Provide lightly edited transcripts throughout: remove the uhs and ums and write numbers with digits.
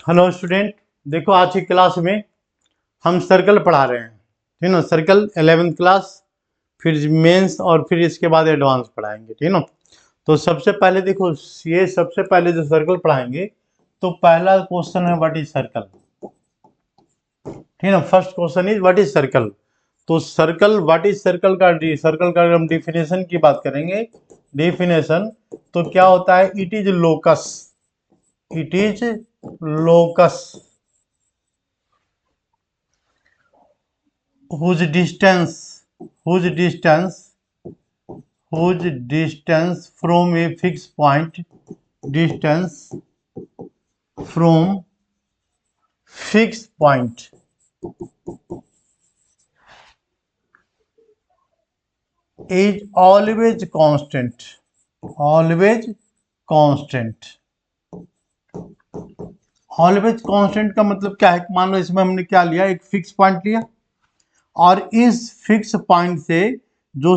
Hello student, देखो आज की क्लास में हम सर्कल पढ़ा रहे हैं। ठीक ना, सर्कल 11th क्लास, फिर मेंस और फिर इसके बाद एडवांस पढ़ाएंगे। ठीक ना। तो सबसे पहले देखो, ये सबसे पहले जो सर्कल पढ़ाएंगे तो पहला क्वेश्चन है व्हाट इज सर्कल। ठीक ना, first question is what is circle. तो सर्कल, व्हाट इज सर्कल का सर्कल का अगर हम डिफिनेशन की बात करेंगे, डेफिनेशन तो क्या होता है, it is locus, it is locus whose distance whose distance whose distance from a fixed point, distance from fixed point is always constant, always constant। Always constant का मतलब क्या है, मान लो इसमें हमने क्या लिया, एक फिक्स पॉइंट लिया और इस फिक्स पॉइंट से जो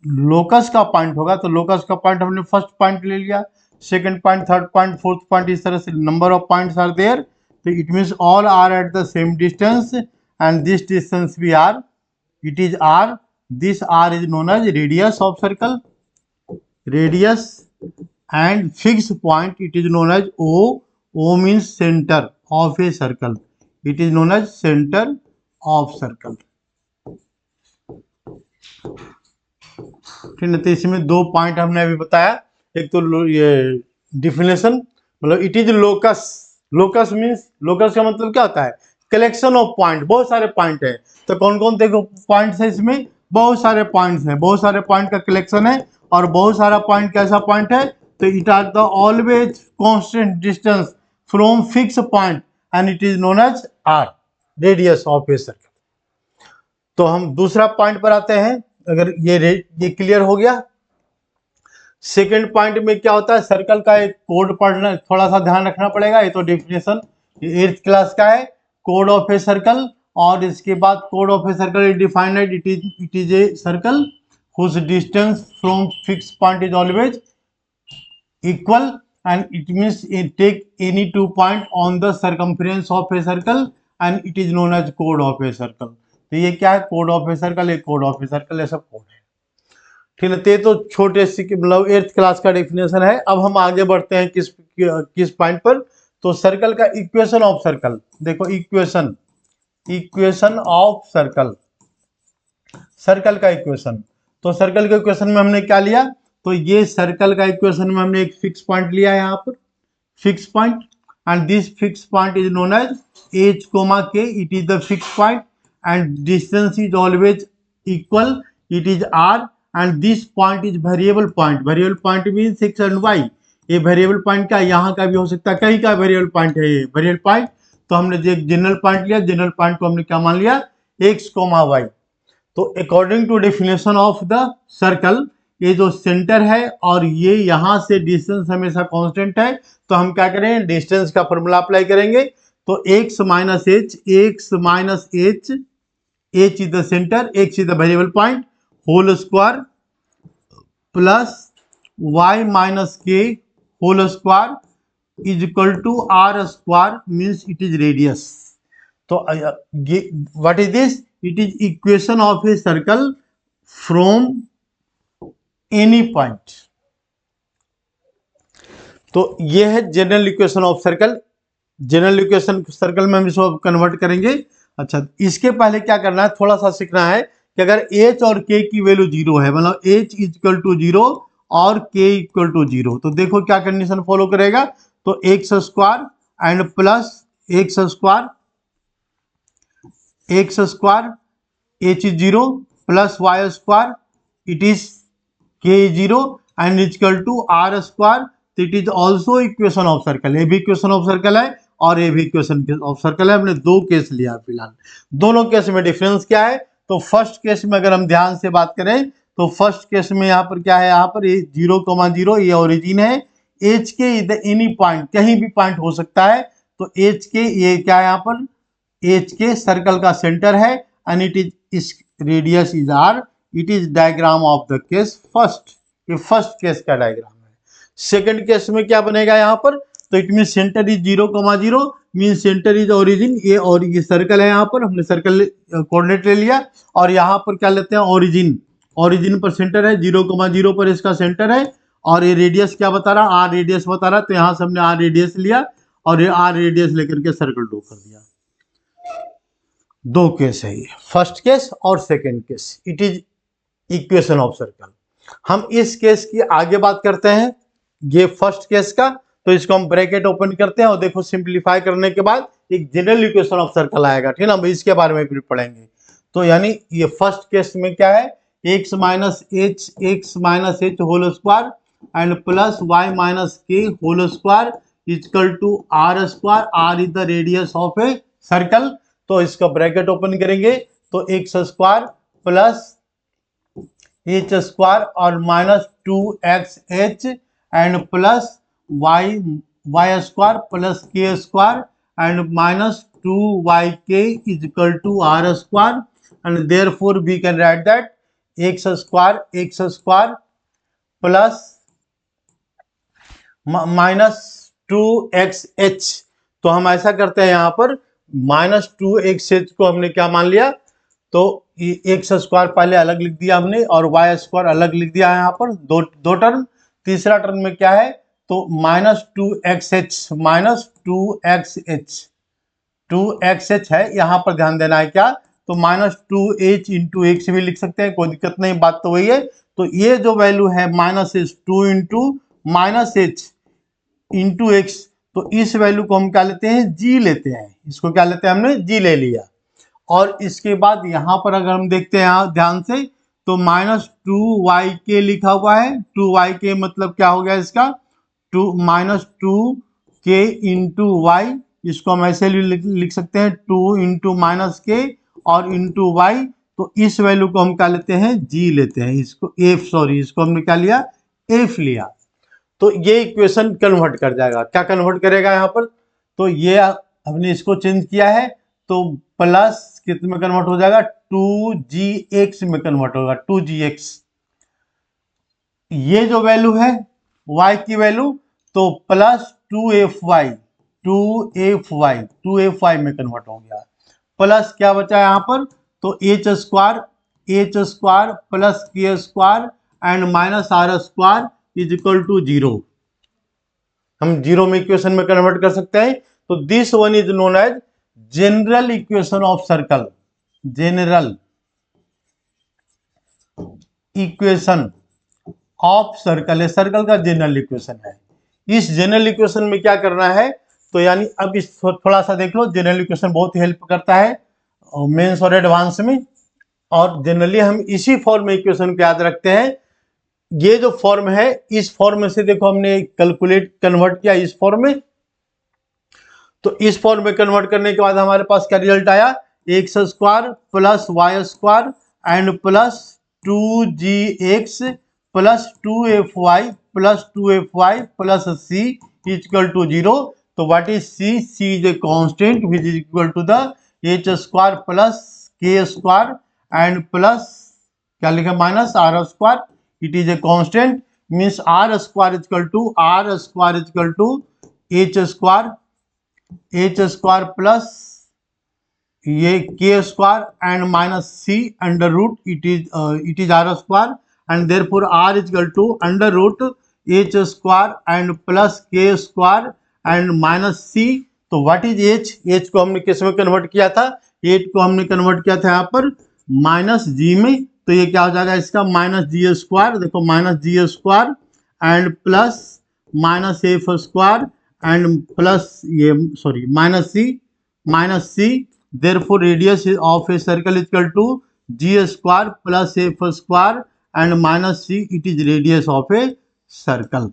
लोकस का पॉइंट होगा, तो लोकस का पॉइंट हमने फर्स्ट पॉइंट ले लिया, second point, third point, fourth point, इस तरह से number of points are there. तो it means all are at the same distance and this distance भी R, it is are, this R is known as radius of circle, radius, and fix point it is known as O, O means centre of a circle, it is known as centre of circle. ठीक है, तो इसमें दो point हमने अभी बताया, एक तो ये डिफिनेशन, मतलब it is locus, locus means, locus का मतलब क्या होता है, कलेक्शन ऑफ पॉइंट, बहुत सारे पॉइंट है। तो कौन कौन देखो पॉइंट्स है इसमें, बहुत सारे पॉइंट्स हैं, बहुत सारे पॉइंट का कलेक्शन है। और बहुत सारा पॉइंट कैसा पॉइंट है, तो it are the always constant distance from fix point and it is known as R, radius of a circle. तो हम दूसरा पॉइंट पर आते हैं। अगर ये क्लियर हो गया। सेकंड पॉइंट में क्या होता है, सर्कल का एक कोड पढ़ना, थोड़ा सा ध्यान रखना पड़ेगा। ये तो डेफिनेशन 8th क्लास का है, कोड ऑफ ए सर्कल। और इसके बाद code of a circle is defined, it is a circle whose distance from fixed point is always equal, and it means it take any 2 point on the circumference of a circle and it is known as code of a circle। तो ये क्या है, code of a circle, एक code of a circle, ये सब code है। ठीक है, तो छोटे से मतलब 8th क्लास का डेफिनेशन है। अब हम आगे बढ़ते हैं किस पॉइंट पर, तो सर्कल का इक्वेशन ऑफ सर्कल। देखो equation, equation of circle, circle का इक्वेशन। तो सर्कल के इक्वेशन में हमने क्या लिया, तो ये सर्कल का इक्वेशन में हमने एक फिक्स पॉइंट लिया है यहाँ पर, fix point, and this fix point is known as H comma K, it is the fix point and distance is always equal, it is are, and this point is variable point, variable point means X and Y. ये variable point का यहाँ का भी हो सकता है, कहीं का वेरिएबल पॉइंट है ये वेरिएबल पॉइंट। तो हमने जो एक जनरल पॉइंट लिया, जनरल पॉइंट को हमने क्या मान लिया, एक्स कोमा वाई। तो according to definition of the circle, ये जो सेंटर है और ये यहाँ से डिस्टेंस हमेशा कांस्टेंट है, तो हम क्या करें, डिस्टेंस का फॉर्मूला अप्लाई करेंगे। तो x minus H, x minus H, H is the centre, X is the variable point, whole square plus y minus के whole square is equal to are square, means it is radius. तो what is this, it is equation of a circle from any point. तो ये है general equation of circle. General equation circle में हम इसको convert करेंगे। अच्छा, इसके पहले क्या करना है, थोड़ा सा सीखना है कि अगर h और k की वैल्यू 0 है, मतलब h इक्वल टू 0 और k इक्वल टू 0, तो देखो क्या कंडीशन फॉलो करेगा। तो x square and plus X square, X square H is 0 plus Y square it is K is 0 and equal to are square, तो it is also equation of circle. ये भी equation of circle है और ये भी equation of circle है। हमने दो केस लिया फिलहाल। दोनों केस में डिफरेंस क्या है, तो फर्स्ट केस में अगर हम ध्यान से बात करें तो फर्स्ट केस में यहाँ पर क्या है, यहाँ पर 0,0 ये ओरिजिन है, एच के इधर एनी पॉइंट, कहीं भी पॉइंट हो सकता है। तो एच के ये क्या है, यहाँ पर एच के सर्कल का सेंटर है एंड इट इज, इस radius is R, it is diagram of the case first. ये फर्स्ट केस का डायग्राम है। सेकंड केस में क्या बनेगा यहाँ पर, तो it mean centre is 0,0 mean centre is origin. ये और ये सर्कल है, यहाँ पर हमने सर्कल कोऑर्डिनेट ले लिया और यहाँ पर क्या लेते हैं ओरिजिन। ओरिजिन पर सेंटर है, 0,0 पर इसका सेंटर है और ये रेडियस क्या बता रहा, आर रेडियस बता रहा, तो यहाँ से हमने आर रेडियस लिया और ये आर रेडियस लेकर के सर्कल ड्रॉ कर दिया। दो केस है ये, फर्स्ट केस और second case. It is equation of circle. हम इस केस की आगे बात करते हैं, ये फर्स्ट केस का, तो इसको हम ब्रैकेट ओपन करते हैं और देखो सिंप्लीफाई करने के बाद एक जनरल इक्वेशन ऑफ सर्कल आएगा, ठीक है ना, इसके बारे में फिर पढ़ेंगे। तो यानी ये फर्स्ट केस में क्या है, x minus H whole square and plus y minus के whole square equal to are square. R is the radius of a circle. तो इसका ब्रैकेट ओपन करेंगे तो x square plus H square और minus 2xh and plus Y square plus के square and minus 2yk is equal to are square and therefore we can write that X square plus minus 2xh। तो हम ऐसा करते हैं, यहाँ पर minus 2xh को हमने क्या मान लिया, तो एक्स स्क्वायर पहले अलग लिख दिया हमने और वाई स्क्वायर अलग लिख दिया है यहाँ पर, दो टर्म। तीसरा टर्म में क्या है, तो माइनस 2xh है, यहाँ पर ध्यान देना है क्या, तो माइनस 2h इंटू एक्स भी लिख सकते हैं, कोई दिक्कत नहीं, बात तो वही है। तो ये जो वैल्यू है minus H 2 into minus H into x, तो इस वैल्यू को हम क्या लेते हैं, जी लेते हैं, इसको क्या लेते हैं हमने, जी ले लिया। और इसके बाद यहाँ पर अगर हम देखते हैं यहाँ ध्यान से, तो माइनस 2yk लिखा हुआ है। 2yk मतलब क्या हो गया इसका, माइनस 2k इंटू वाई, इसको हम ऐसे लिख सकते हैं 2 इंटू माइनस के और इंटू वाई। तो इस वैल्यू को हम क्या लेते हैं, जी लेते हैं, इसको इसको हमने क्या लिया, एफ लिया। तो ये इक्वेशन कन्वर्ट कर जाएगा, क्या कन्वर्ट करेगा यहाँ पर, तो ये हमने इसको चेंज किया है, तो प्लस कितने में कन्वर्ट हो जाएगा, 2gx में कन्वर्ट होगा, 2gx। ये जो वैल्यू है y की वैल्यू, तो प्लस 2fy में कन्वर्ट हो गया। प्लस क्या बचा यहाँ पर, तो एच स्क्वायर प्लस के square and minus R square is equal to 0। हम 0 में इक्वेशन में कन्वर्ट कर सकते हैं। तो this one is known as general equation of circle. General equation of circle है, सर्कल का जनरल इक्वेशन है। इस जनरल इक्वेशन में क्या करना है, तो यानी अब इस थोड़ा सा देख लो, जनरल इक्वेशन बहुत हेल्प करता है मेंस और एडवांस में। और जनरली हम इसी फॉर्म में इक्वेशन को याद रखते हैं। ये जो फॉर्म है, इस फॉर्म में से देखो हमने कैलकुलेट कन्वर्ट किया इस फॉर्म में, तो इस फॉर्म में कन्वर्ट करने के बाद हमारे पास क्या रिजल्ट आया, X square plus Y square and plus 2gx plus 2fy plus c equal to 0। तो what is c is a constant which is equal to the h square plus k square and plus क्या लिखा, minus R square. It is a constant means are square equal to h square plus ये K square and minus C under root it is R square and therefore are equal to under root h square and plus के square and minus c. तो what is H को हमने किस में convert किया था, H को हमने कन्वर्ट किया था यहाँ पर माइनस जी में। तो ये क्या हो जाएगा इसका, माइनस जी स्क्वायर, देखो minus G square and plus minus F square and plus ये sorry minus C therefore radius of a circle is equal to g square plus f square and minus c, it is radius of a circle।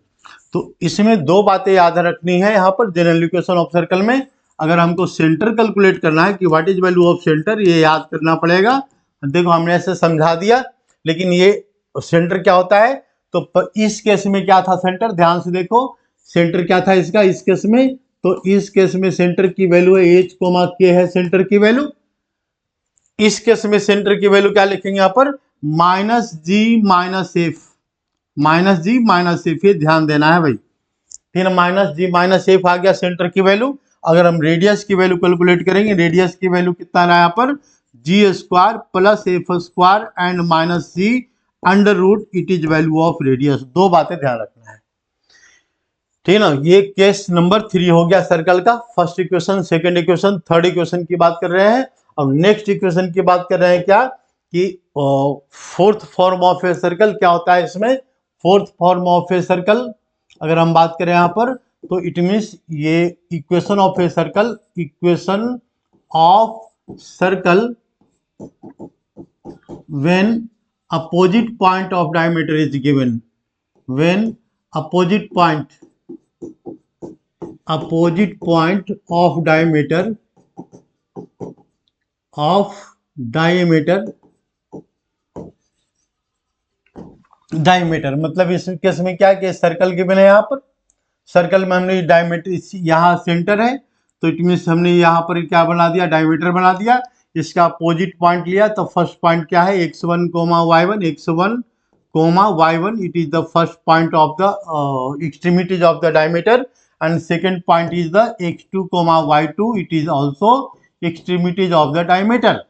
तो इसमें दो बातें याद रखनी है यहाँ पर जनरल इक्वेशन ऑफ सर्कल में। अगर हमको सेंटर कैलकुलेट करना है कि what is value of centre, ये याद करना पड़ेगा। देखो हमने ऐसे समझा दिया, लेकिन ये सेंटर क्या होता है, तो इस केस में क्या था सेंटर, ध्यान से देखो सेंटर क्या था इसका इस केस में, तो इस केस में सेंटर की वैल्यू है एच कोमा के है सेंटर की वैल्यू। इस केस में सेंटर की वैल्यू क्या लिखेंगे यहाँ पर, माइनस जी माइनस एफ, ये ध्यान देना है भाई, फिर माइनस जी माइनस एफ आ गया सेंटर की वैल्यू। अगर हम रेडियस की वैल्यू कैलकुलेट करेंगे, रेडियस की वैल्यू कितना रहा यहाँ पर, G square plus F square and minus G under root it is value of radius. दो बातें ध्यान रखना है, ठीक है ना। ये केस नंबर 3 हो गया सर्कल का। First equation, second equation, third equation की बात कर रहे हैं। और नेक्स्ट इक्वेशन की बात कर रहे हैं क्या, कि fourth form of a circle क्या होता है इसमें। Fourth form of a circle अगर हम बात करें यहाँ पर, तो इट मीन्स ये equation of a circle, equation of circle when opposite point of diameter is given, when opposite point of diameter मतलब इस केस में क्या कि सर्कल गिवन है। यहाँ पर सर्कल में हमने डायमीटर, यहाँ सेंटर है तो इट मीन्स हमने यहाँ पर क्या बना दिया, डायमीटर बना दिया। इसका अपोजिट पॉइंट लिया तो फर्स्ट पॉइंट क्या है, x1 y1, x1 y1 it is the first point of the extremities of the diameter, and second point is the x2 y2 it is also extremities of the diameter.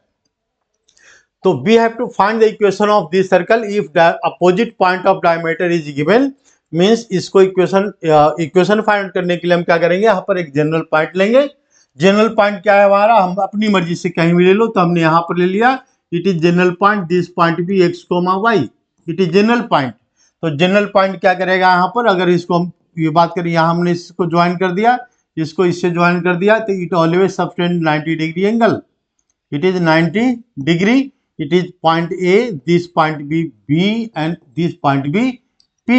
So we have to find the equation of this circle if the opposite point of diameter is given, means इसको equation find करने के लिए हम क्या करेंगे, यहाँ पर एक जनरल पॉइंट लेंगे। जनरल पॉइंट क्या है हमारा, हम अपनी मर्जी से कहीं भी ले लो, तो हमने यहाँ पर ले लिया, it is general point, this point भी x, y, it is general point. तो जनरल पॉइंट क्या करेगा यहाँ पर, अगर इसको हम ये बात करें, यहाँ हमने इसको ज्वाइन कर दिया, इसको इससे ज्वाइन कर दिया, तो it always subtend 90 degree angle, it is 90 degree, it is point A, this point B and this point B P।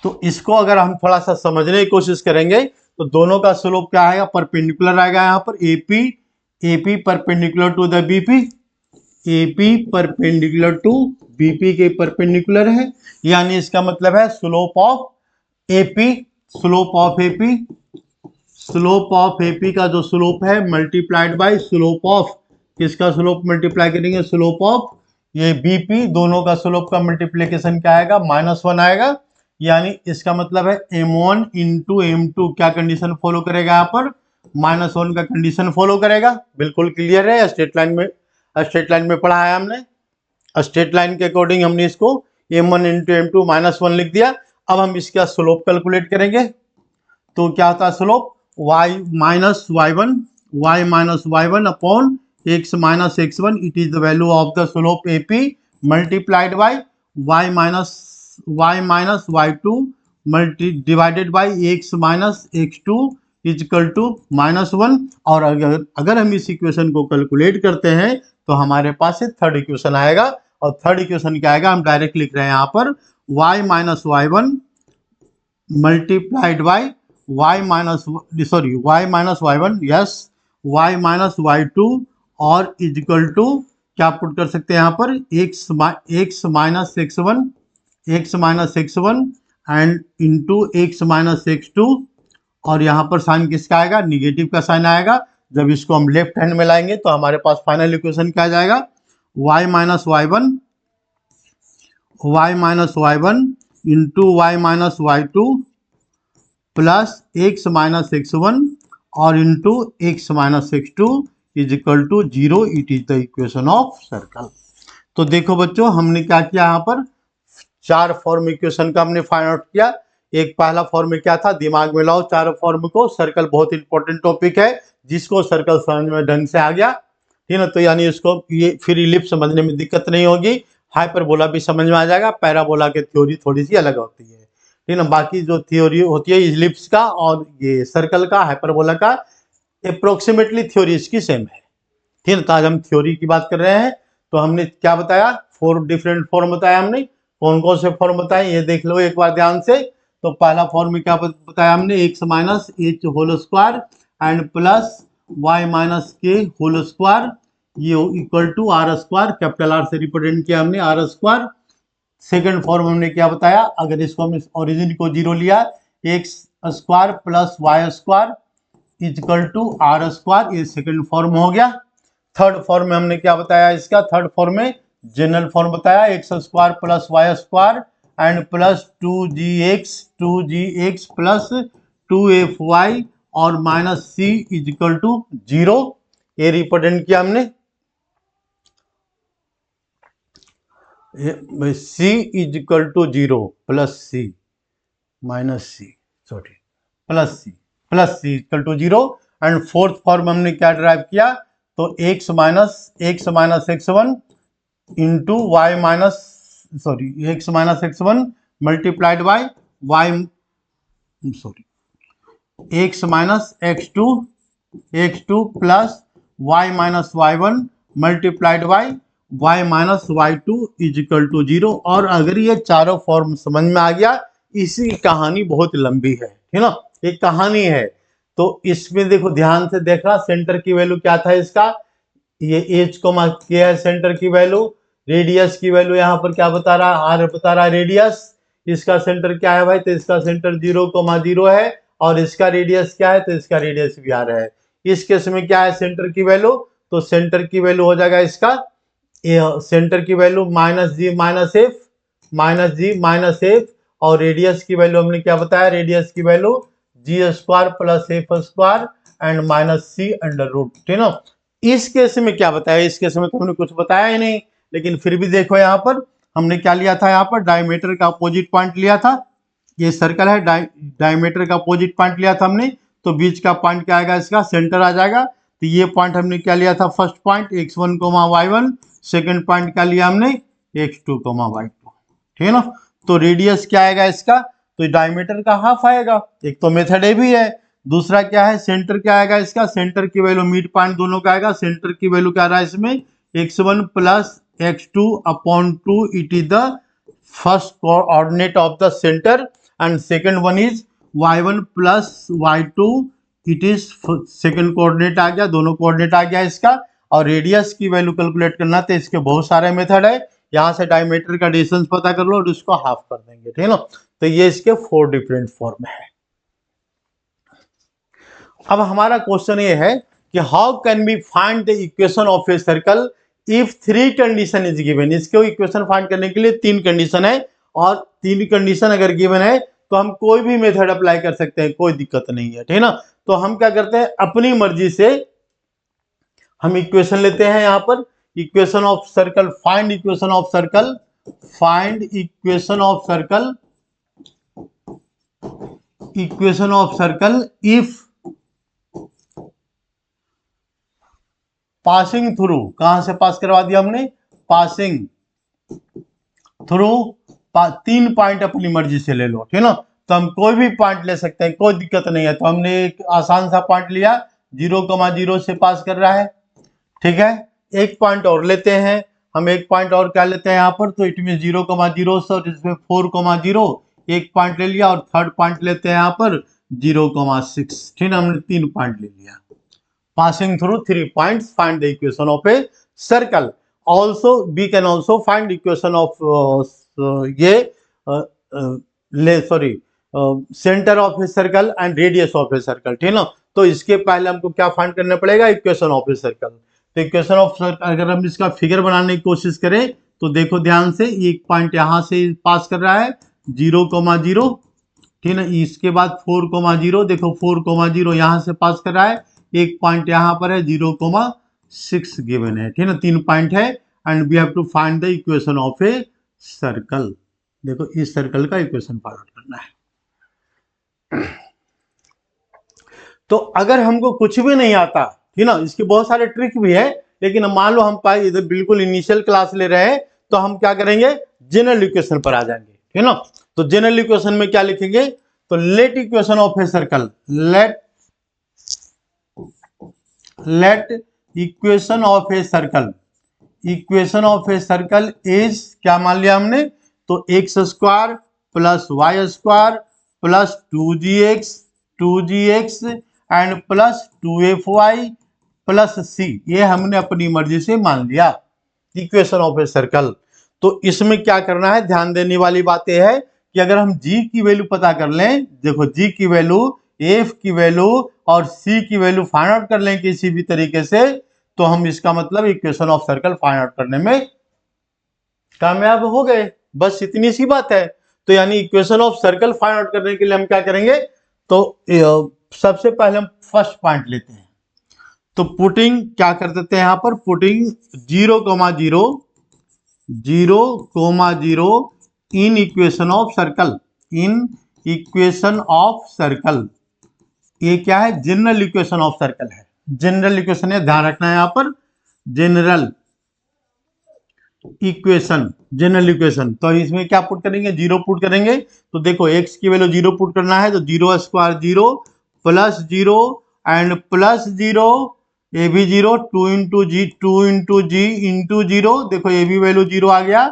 तो इसको अगर हम थोड़ा सा समझने की कोशिश करेंगे तो दोनों का स्लोप क्या आएगा, परपेंडिकुलर आएगा। यहाँ पर AP perpendicular to the BP, AP perpendicular to BP के परपेंडिकुलर है, यानी इसका मतलब है slope of AP, slope of AP, slope of AP का जो स्लोप है मल्टीप्लाइड बाय स्लोप ऑफ, किसका स्लोप मल्टीप्लाई करेंगे, स्लोप ऑफ ये BP, दोनों का स्लोप का मल्टीप्लीकेशन क्या आएगा, -1 आएगा। यानी इसका मतलब है m1 इंटू m2 क्या कंडीशन फॉलो करेगा, यहाँ पर -1 का कंडीशन फॉलो करेगा। बिल्कुल क्लियर है, स्ट्रेट लाइन में पढ़ा है हमने। स्ट्रेट लाइन के अकॉर्डिंग हमने इसको m1 इंटू m2 -1 लिख दिया। अब हम इसका स्लोप कैलकुलेट करेंगे, तो क्या होता है slope, y minus y1 upon x minus x1, it is the value of the slope AP multiplied by y minus y2 divided by x minus x2 is equal to -1। और अगर हम इस equation को कैलकुलेट करते हैं तो हमारे पास से थर्ड इक्वेशन आएगा। और थर्ड इक्वेशन क्या आएगा, हम डायरेक्ट लिख रहे हैं यहाँ पर y minus y1 multiplied by y minus y1, yes y minus y2 और इजिकल टू क्या पुट कर सकते हैं यहाँ पर, x minus x1 and into x minus x2, और यहाँ पर साइन किसका आएगा, निगेटिव का साइन आएगा। जब इसको हम लेफ्ट हैंड में लाएंगे तो हमारे पास फाइनल इक्वेशन क्या आ जाएगा, y minus y1 into y minus y2 plus x minus x1 और into x minus x2 is equal to 0, it is the equation of circle. तो देखो बच्चों, हमने क्या किया, यहाँ पर 4 फॉर्म इक्वेशन का हमने फाइंड आउट किया। एक पहला फॉर्म में क्या था, दिमाग में लाओ 4 फॉर्म को। सर्कल बहुत इंपॉर्टेंट टॉपिक है, जिसको सर्कल समझ में ढंग से आ गया, ठीक है ना, तो यानी इसको ये फिर इलिप्स समझने में दिक्कत नहीं होगी। हाइपरबोला भी समझ में आ जाएगा। पैराबोला की थ्योरी थोड़ी सी अलग होती है, ठीक है ना। बाकी जो थ्योरी होती है इलिप्स का और ये सर्कल का, हाइपरबोला का, अप्रोक्सीमेटली थ्योरी इसकी सेम है, ठीक है। तो आज हम थ्योरी की बात कर रहे हैं। तो हमने क्या बताया, 4 डिफरेंट फॉर्म बताया हमने। कौन कौन से फॉर्म बताए ये देख लो एक बार ध्यान से। तो पहला फॉर्म में क्या बताया हमने, x minus h whole square and plus y minus k whole square, ये equal to r square, capital R से रिप्रेजेंट किया हमने r स्क्वायर। सेकंड फॉर्म हमने क्या बताया, अगर इसको हम ओरिजिन को 0 लिया, x square plus y square equal to are square, ये सेकंड फॉर्म हो गया। थर्ड फॉर्म में हमने क्या बताया, इसका थर्ड फॉर्म में जनरल फॉर्म बताया, x square plus Y square and plus 2gx plus 2fy और minus c is equal to 0। ये रिप्रेजेंट किया हमने, c is equal to 0 plus c minus c, sorry plus c equal to 0। And fourth form हमने क्या drive किया, तो x minus x1 into y minus sorry x minus x1 multiplied by y sorry x minus x2 plus y minus y1 multiplied by y minus y2 is equal to 0। और अगर ये चारों form समझ में आ गया, इसी कहानी बहुत लंबी है ना, एक कहानी है। तो इसमें देखो ध्यान से देखना, सेंटर की वैल्यू क्या था इसका, ये एच कोमा क्या है सेंटर की वैल्यू, रेडियस की वैल्यू यहाँ पर क्या बता रहा है, आर बता रहा है रेडियस। इसका सेंटर क्या है भाई, तो इसका सेंटर 0,0 है और इसका रेडियस क्या है, तो इसका रेडियस भी आर है। इस केस में क्या है सेंटर की वैल्यू, तो सेंटर की वैल्यू हो जाएगा इसका सेंटर की वैल्यू माइनस जी माइनस एफ और रेडियस की वैल्यू हमने क्या बताया, रेडियस की value g square plus F square and minus C under root, ठीक है। इस केस में क्या बताया, इस केस में तो हमने कुछ बताया ही नहीं, लेकिन फिर भी देखो यहाँ पर हमने क्या लिया था, यहाँ पर डायमीटर का अपोजिट पॉइंट लिया था। ये सर्कल है, डायमीटर का अपोजिट पॉइंट लिया था हमने, तो बीच का पॉइंट क्या आएगा, इसका सेंटर आ जाएगा। तो ये पॉइंट हमने क्या लिया था, first point x1, y1, second point क्या लिया हमने x2, y2, ठीक है ना। तो रेडियस क्या आएगा इसका, तो डायमीटर का हाफ आएगा। एक तो मेथड ये भी है, दूसरा क्या है सेंटर क्या आएगा इसका, सेंटर की वैल्यू मिड पॉइंट दोनों का आएगा। सेंटर की वैल्यू क्या आ रहा है इसमें, x1 plus x2 upon 2, it is the first coordinate of the centre and second one is y1 plus y2, it is second coordinate आ गया, दोनों कोऑर्डिनेट आ गया इसका। और रेडियस की वैल्यू कैलकुलेट करना, तो इसके बहुत सारे मेथड है, यहाँ से डायमीटर का डिस्टेंस पता कर लो और उसको हाफ कर देंगे, ठीक है ना। तो ये इसके 4 डिफरेंट फॉर्म है। अब हमारा क्वेश्चन ये है कि how can be find the equation of a circle if 3 condition is given. इसको इक्वेशन फाइंड करने के लिए 3 कंडीशन है, और 3 कंडीशन अगर गिवन है तो हम कोई भी मेथड अप्लाई कर सकते हैं, कोई दिक्कत नहीं है, ठीक है ना। तो हम क्या करते हैं, अपनी मर्जी से हम इक्वेशन लेते हैं, यहाँ पर equation of circle, find equation of circle, find equation of circle, equation of circle if passing through, कहां से पास करवा दिया हमने, पासिंग थ्रू 3 पॉइंट अपनी मर्जी से ले लो, ठीक है ना। तो हम कोई भी पॉइंट ले सकते हैं, कोई दिक्कत नहीं है। तो हमने एक आसान सा पॉइंट लिया, 0,0 से पास कर रहा है, ठीक है। एक पॉइंट और लेते हैं, हम एक पॉइंट और क्या लेते हैं यहाँ पर, तो इट मीन 0,0 से और इसमें 4,0 एक पॉइंट ले लिया, और थर्ड पॉइंट लेते हैं यहाँ पर 0,6, ठीक है। हमने 3 पॉइंट ले लिया। Passing through 3 points, find the equation of a circle. Also, we can also find equation of center of a circle and radius of a circle, ठीक है ना। तो इसके पहले हमको क्या फाइंड करना पड़ेगा, इक्वेशन ऑफ ए सर्कल। तो इक्वेशन ऑफ सर्कल अगर हम इसका फिगर बनाने की कोशिश करें, तो देखो ध्यान से, एक पॉइंट यहाँ से पास कर रहा है 0,0, ठीक है ना। इसके बाद 4,0, देखो 4,0 यहाँ से पास कर रहा है, एक पॉइंट यहाँ पर है 0,6 गिवन है, ठीक है ना। 3 पॉइंट है and we have to find the equation of a circle. देखो इस सर्कल का इक्वेशन फाइंड आउट करना है। तो अगर हमको कुछ भी नहीं आता, ठीक है ना, इसके बहुत सारे ट्रिक भी है, लेकिन मान लो हम पाए इधर बिल्कुल इनिशियल क्लास ले रहे हैं, तो हम क्या करेंगे, जनरल इक्वेशन पर आ जाएंगे, ठीक है ना। तो जनरल इक्वेशन में क्या लिखेंगे, तो let equation of a circle, let equation of a circle, equation of a circle is क्या मान लिया हमने, तो x square plus Y square plus 2gx and plus 2fy plus c, ये हमने अपनी मर्जी से मान लिया इक्वेशन ऑफ ए सर्कल। तो इसमें क्या करना है, ध्यान देने वाली बात यह है कि अगर हम g की वैल्यू पता कर लें, देखो g की वैल्यू, f की वैल्यू और c की वैल्यू फाइंड आउट कर लें किसी भी तरीके से, तो हम इसका मतलब equation of circle find out करने में कामयाब हो गए। बस इतनी सी बात है। तो यानी equation of circle find out करने के लिए हम क्या करेंगे, तो सबसे पहले हम फर्स्ट पॉइंट लेते हैं। तो पुटिंग क्या कर देते हैं यहाँ पर, putting 0,0 0,0 in equation of circle, in equation of circle. ये क्या है, जनरल इक्वेशन ऑफ सर्कल है, जनरल इक्वेशन है, ध्यान रखना है यहाँ पर, जनरल इक्वेशन, जनरल इक्वेशन। तो इसमें क्या पुट करेंगे, 0 पुट करेंगे। तो देखो x की वैल्यू 0 पुट करना है, तो 0 स्क्वायर 0 प्लस 0 एंड प्लस 0, ए भी 0, 2 इंटू जी इंटू 0, देखो ए भी वैल्यू 0 आ गया,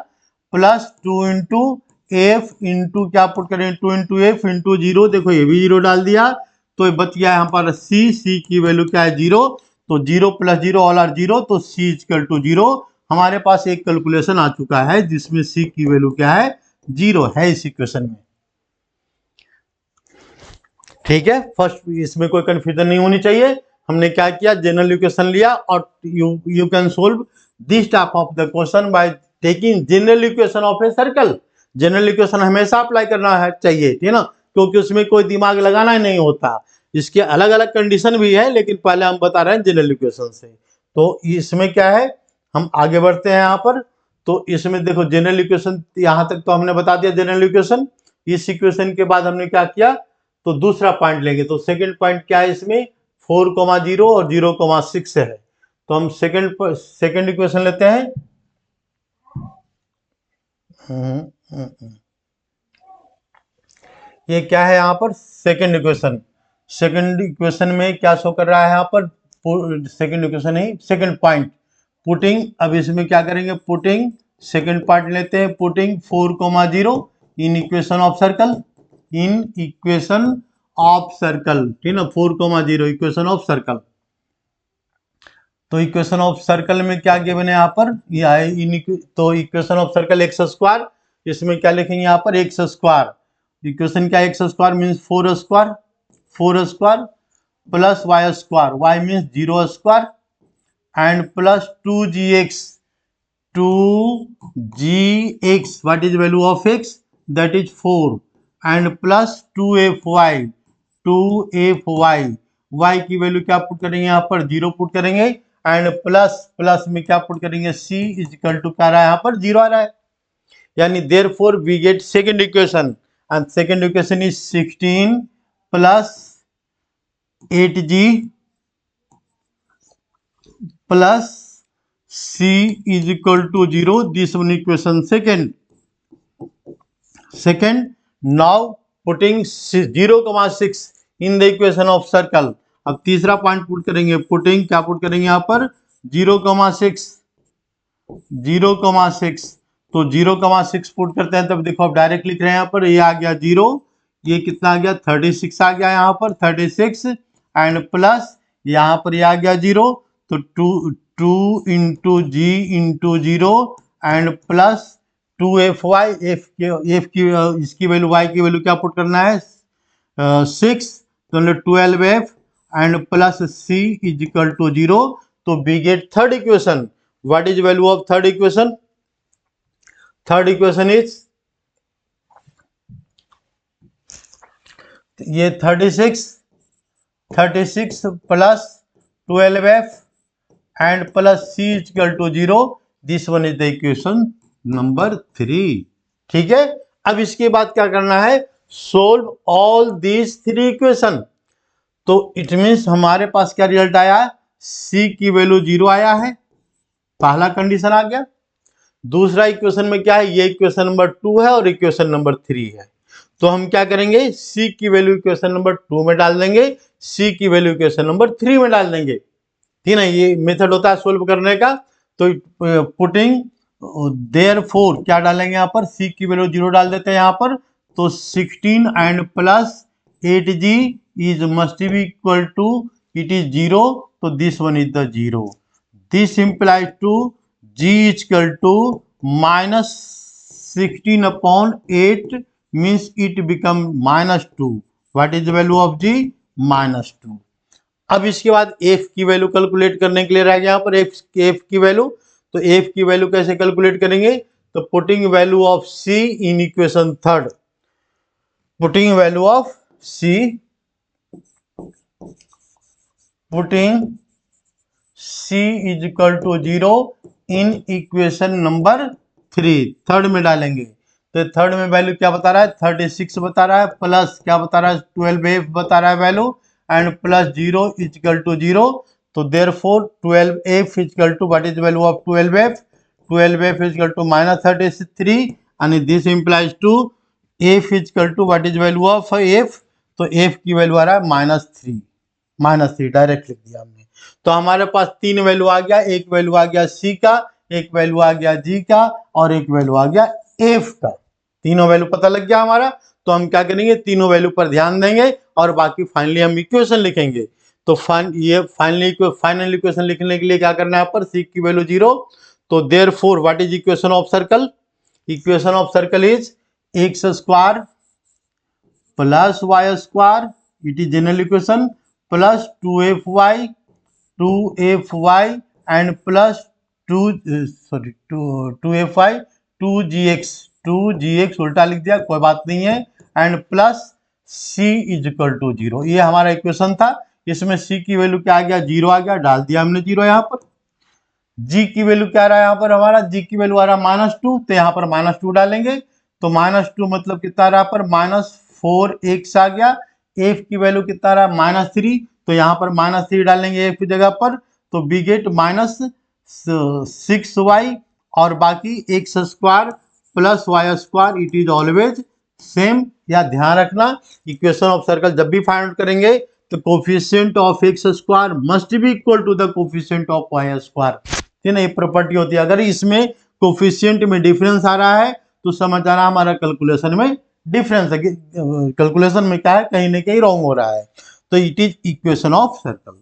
प्लस 2 इंटू एफ इंटू क्या पुट करेंगे, 2 इंटू एफ इंटू 0, देखो ये भी 0 डाल दिया। तो बच गया यहाँ पर सी की वैल्यू क्या है 0, तो 0 प्लस 0 ऑल आर 0, तो सी इक्वल टू 0। हमारे पास एक कैलकुलेशन आ चुका है जिसमें सी की वैल्यू क्या है, 0 है इस इक्वेशन में। ठीक है, फर्स्ट इसमें कोई कंफ्यूजन नहीं होनी चाहिए। हमने क्या किया, जनरल इक्वेशन लिया, और you can solve this type of the question by taking general equation of a circle. General equation हमेशा अप्लाई करना है चाहिए, ठीक है ना, क्योंकि उसमें कोई दिमाग लगाना ही नहीं होता। इसके अलग अलग कंडीशन भी है, लेकिन पहले हम बता रहे हैं जनरल इक्वेशन से। तो इसमें क्या है, हम आगे बढ़ते हैं यहाँ पर। तो इसमें देखो जनरल इक्वेशन यहाँ तक तो हमने बता दिया जनरल इक्वेशन। इस इक्वेशन के बाद हमने क्या किया, तो दूसरा पॉइंट लेंगे। तो सेकंड पॉइंट क्या है इसमें, 4,0 और 0,6 है। तो हम सेकंड इक्वेशन लेते हैं। ये क्या है यहाँ पर, सेकंड इक्वेशन। सेकंड इक्वेशन में क्या शो कर रहा है यहाँ पर, सेकंड इक्वेशन ही सेकंड पॉइंट, पुटिंग। अब इसमें क्या करेंगे, पुटिंग सेकंड पार्ट लेते हैं, putting 4,0 in equation of circle, in equation of circle, ठीक ना, 4,0 इक्वेशन ऑफ सर्कल। तो इक्वेशन ऑफ सर्कल में क्या गिवन है यहाँ पर, तो equation of circle x square, इसमें क्या लिखेंगे यहाँ पर, एक्स स्क्वायर। इक्वेशन क्या, x square means 4 square, 4 square plus Y square, Y means 0 square and plus 2gx, 2gx, what is value of x, that is 4 and plus 2fy, 2fy, y की value क्या put करेंगे यहाँ पर, 0 put करेंगे and plus में क्या put करेंगे, c is equal to क्या रहा है यहाँ पर, 0 आ रहा है। यानी therefore we get second equation, and second equation is 16 प्लस 8g plus c is equal to 0. This one equation second. Now putting 0,6 in the equation of circle. अब तीसरा पॉइंट पुट करेंगे, पुटिंग क्या पुट करेंगे यहाँ पर, 0,6, 0,6। तो 0,6 पुट करते हैं, तब देखो अब डायरेक्ट लिख रहे हैं यहाँ पर, ये आ गया 0, ये कितना आ गया 36 आ गया यहाँ पर, 36 एंड प्लस यहाँ पर ये आ गया 0, तो 2 into g into 0 and plus 2fy, f की इसकी वैल्यू, y की वैल्यू क्या पुट करना है, 6, तो 12f and plus c is equal to 0। तो we get third equation. What is value of third equation, third equation is ये 36 plus 12f and plus c is equal to 0. This one is the equation number 3। ठीक है, अब इसके बाद क्या करना है, solve all these 3 equation। तो इट मीन्स हमारे पास क्या रिजल्ट आया है, c की वैल्यू 0 आया है, पहला कंडीशन आ गया। दूसरा इक्वेशन में क्या है, ये इक्वेशन नंबर 2 है और इक्वेशन नंबर 3 है। तो हम क्या करेंगे, c की वैल्यू इक्वेशन नंबर 2 में डाल देंगे, c की वैल्यू इक्वेशन नंबर 3 में डाल देंगे, ठीक है। ये मेथड होता है सोल्व करने का। तो पुटिंग देयरफॉर क्या डालेंगे यहाँ पर, c की वैल्यू 0 डाल देते हैं यहाँ पर, तो 16 and plus 8g is must be equal to, it is 0, तो this one is the 0। This implies to g is equal to -16 upon 8 means it become -2। What is the value of g, -2। अब इसके बाद f की value calculate करने के लिए रह गया यहाँ पर f की वैल्यू। तो f की वैल्यू कैसे कैलकुलेट करेंगे, तो putting value of c in equation third, putting value of c, putting C is equal to 0 in equation number 3, third में डालेंगे। तो थर्ड में वैल्यू क्या बता रहा है, 36 बता रहा है, प्लस क्या बता रहा है, 12f बता रहा है value, and plus 0 is equal to 0। तो therefore 12f is equal to what is value of 12f, 12f is equal to -33 and this implies to f is equal to what is value of f। तो f की वैल्यू आ रहा है -3 direct लिख दिया हमने। तो हमारे पास तीन वैल्यू आ गया, एक वैल्यू आ गया सी का, एक वैल्यू आ गया जी का, और एक वैल्यू आ गया एफ का। तीनों वैल्यू पता लग गया हमारा। तो हम क्या करेंगे, तीनों वैल्यू पर ध्यान देंगे और बाकी फाइनली हम इक्वेशन लिखेंगे। तो फाइनल इक्वेशन लिखने के लिए क्या करना है, पर सी की वैल्यू 0। तो therefore what is equation of circle, equation of circle is x square plus Y square, it is general equation, plus 2fy and plus 2fy 2gx उल्टा लिख दिया, कोई बात नहीं है, and plus c is equal to 0। ये हमारा equation था। इसमें c की वैल्यू क्या आ गया, 0 आ गया, डाल दिया हमने 0 यहाँ पर। g की वैल्यू क्या आ रहा है यहाँ पर हमारा, g की वैल्यू आ रहा है -2, तो यहाँ पर -2 डालेंगे। तो -2 मतलब कितना आ रहा है पर -4x आ गया। f की वैल्यू कितना आ रहा है -3, तो यहाँ पर -3 डालेंगे f की जगह पर। तो वी गेट -6y और बाकी x square plus Y square, it is always same. या ध्यान रखना, इक्वेशन ऑफ सर्कल जब भी फाइंड आउट करेंगे तो coefficient of x square must be equal to the coefficient of y square. ठीक है ना, ये प्रॉपर्टी होती है। अगर इसमें कोफिशिएंट में डिफरेंस आ रहा है तो समझ आना हमारा कैलकुलेशन में डिफरेंस है, कैलकुलेशन में क्या है, कहीं ना कहीं रॉन्ग हो रहा है। तो it is equation of circle.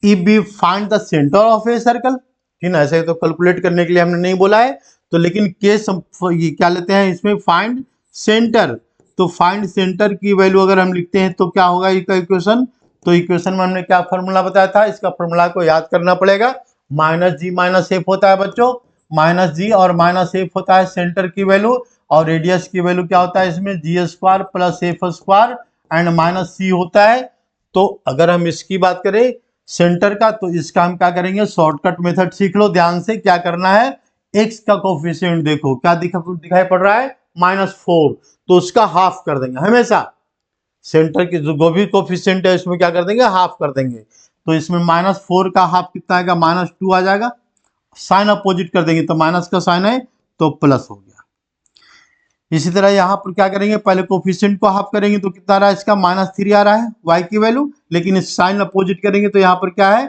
If we find the centre of a circle, ठीक है, ऐसे तो कैलकुलेट करने के लिए हमने नहीं बोला है, तो लेकिन केस ये क्या लेते हैं इसमें, फाइंड सेंटर। तो फाइंड सेंटर की वैल्यू अगर हम लिखते हैं तो क्या होगा इसका इक्वेशन। तो इक्वेशन में हमने क्या फॉर्मूला बताया था, इसका फॉर्मूला को याद करना पड़ेगा। -g-f होता है बच्चों, -g और -f होता है सेंटर की वैल्यू, और रेडियस की वैल्यू क्या होता है इसमें, g² plus f² and -c होता है। तो अगर हम इसकी बात करें सेंटर का, तो इसका हम क्या करेंगे, शॉर्टकट मेथड सीख लो ध्यान से। क्या करना है, x का कोफिशिएंट देखो क्या दिखाई पड़ रहा है, -4, तो उसका हाफ कर देंगे हमेशा। सेंटर की जो भी कोफिशिएंट है इसमें क्या कर देंगे, हाफ कर देंगे। तो इसमें -4 का हाफ कितना आएगा, -2 आ जाएगा। साइन अपोजिट कर देंगे तो माइनस का साइन है तो प्लस हो गया। इसी तरह यहाँ पर क्या करेंगे, पहले कोफिशिएंट को हाफ करेंगे तो कितना आ रहा है इसका, -3 आ रहा है y की वैल्यू, लेकिन इस साइन अपोजिट करेंगे तो यहाँ पर क्या है,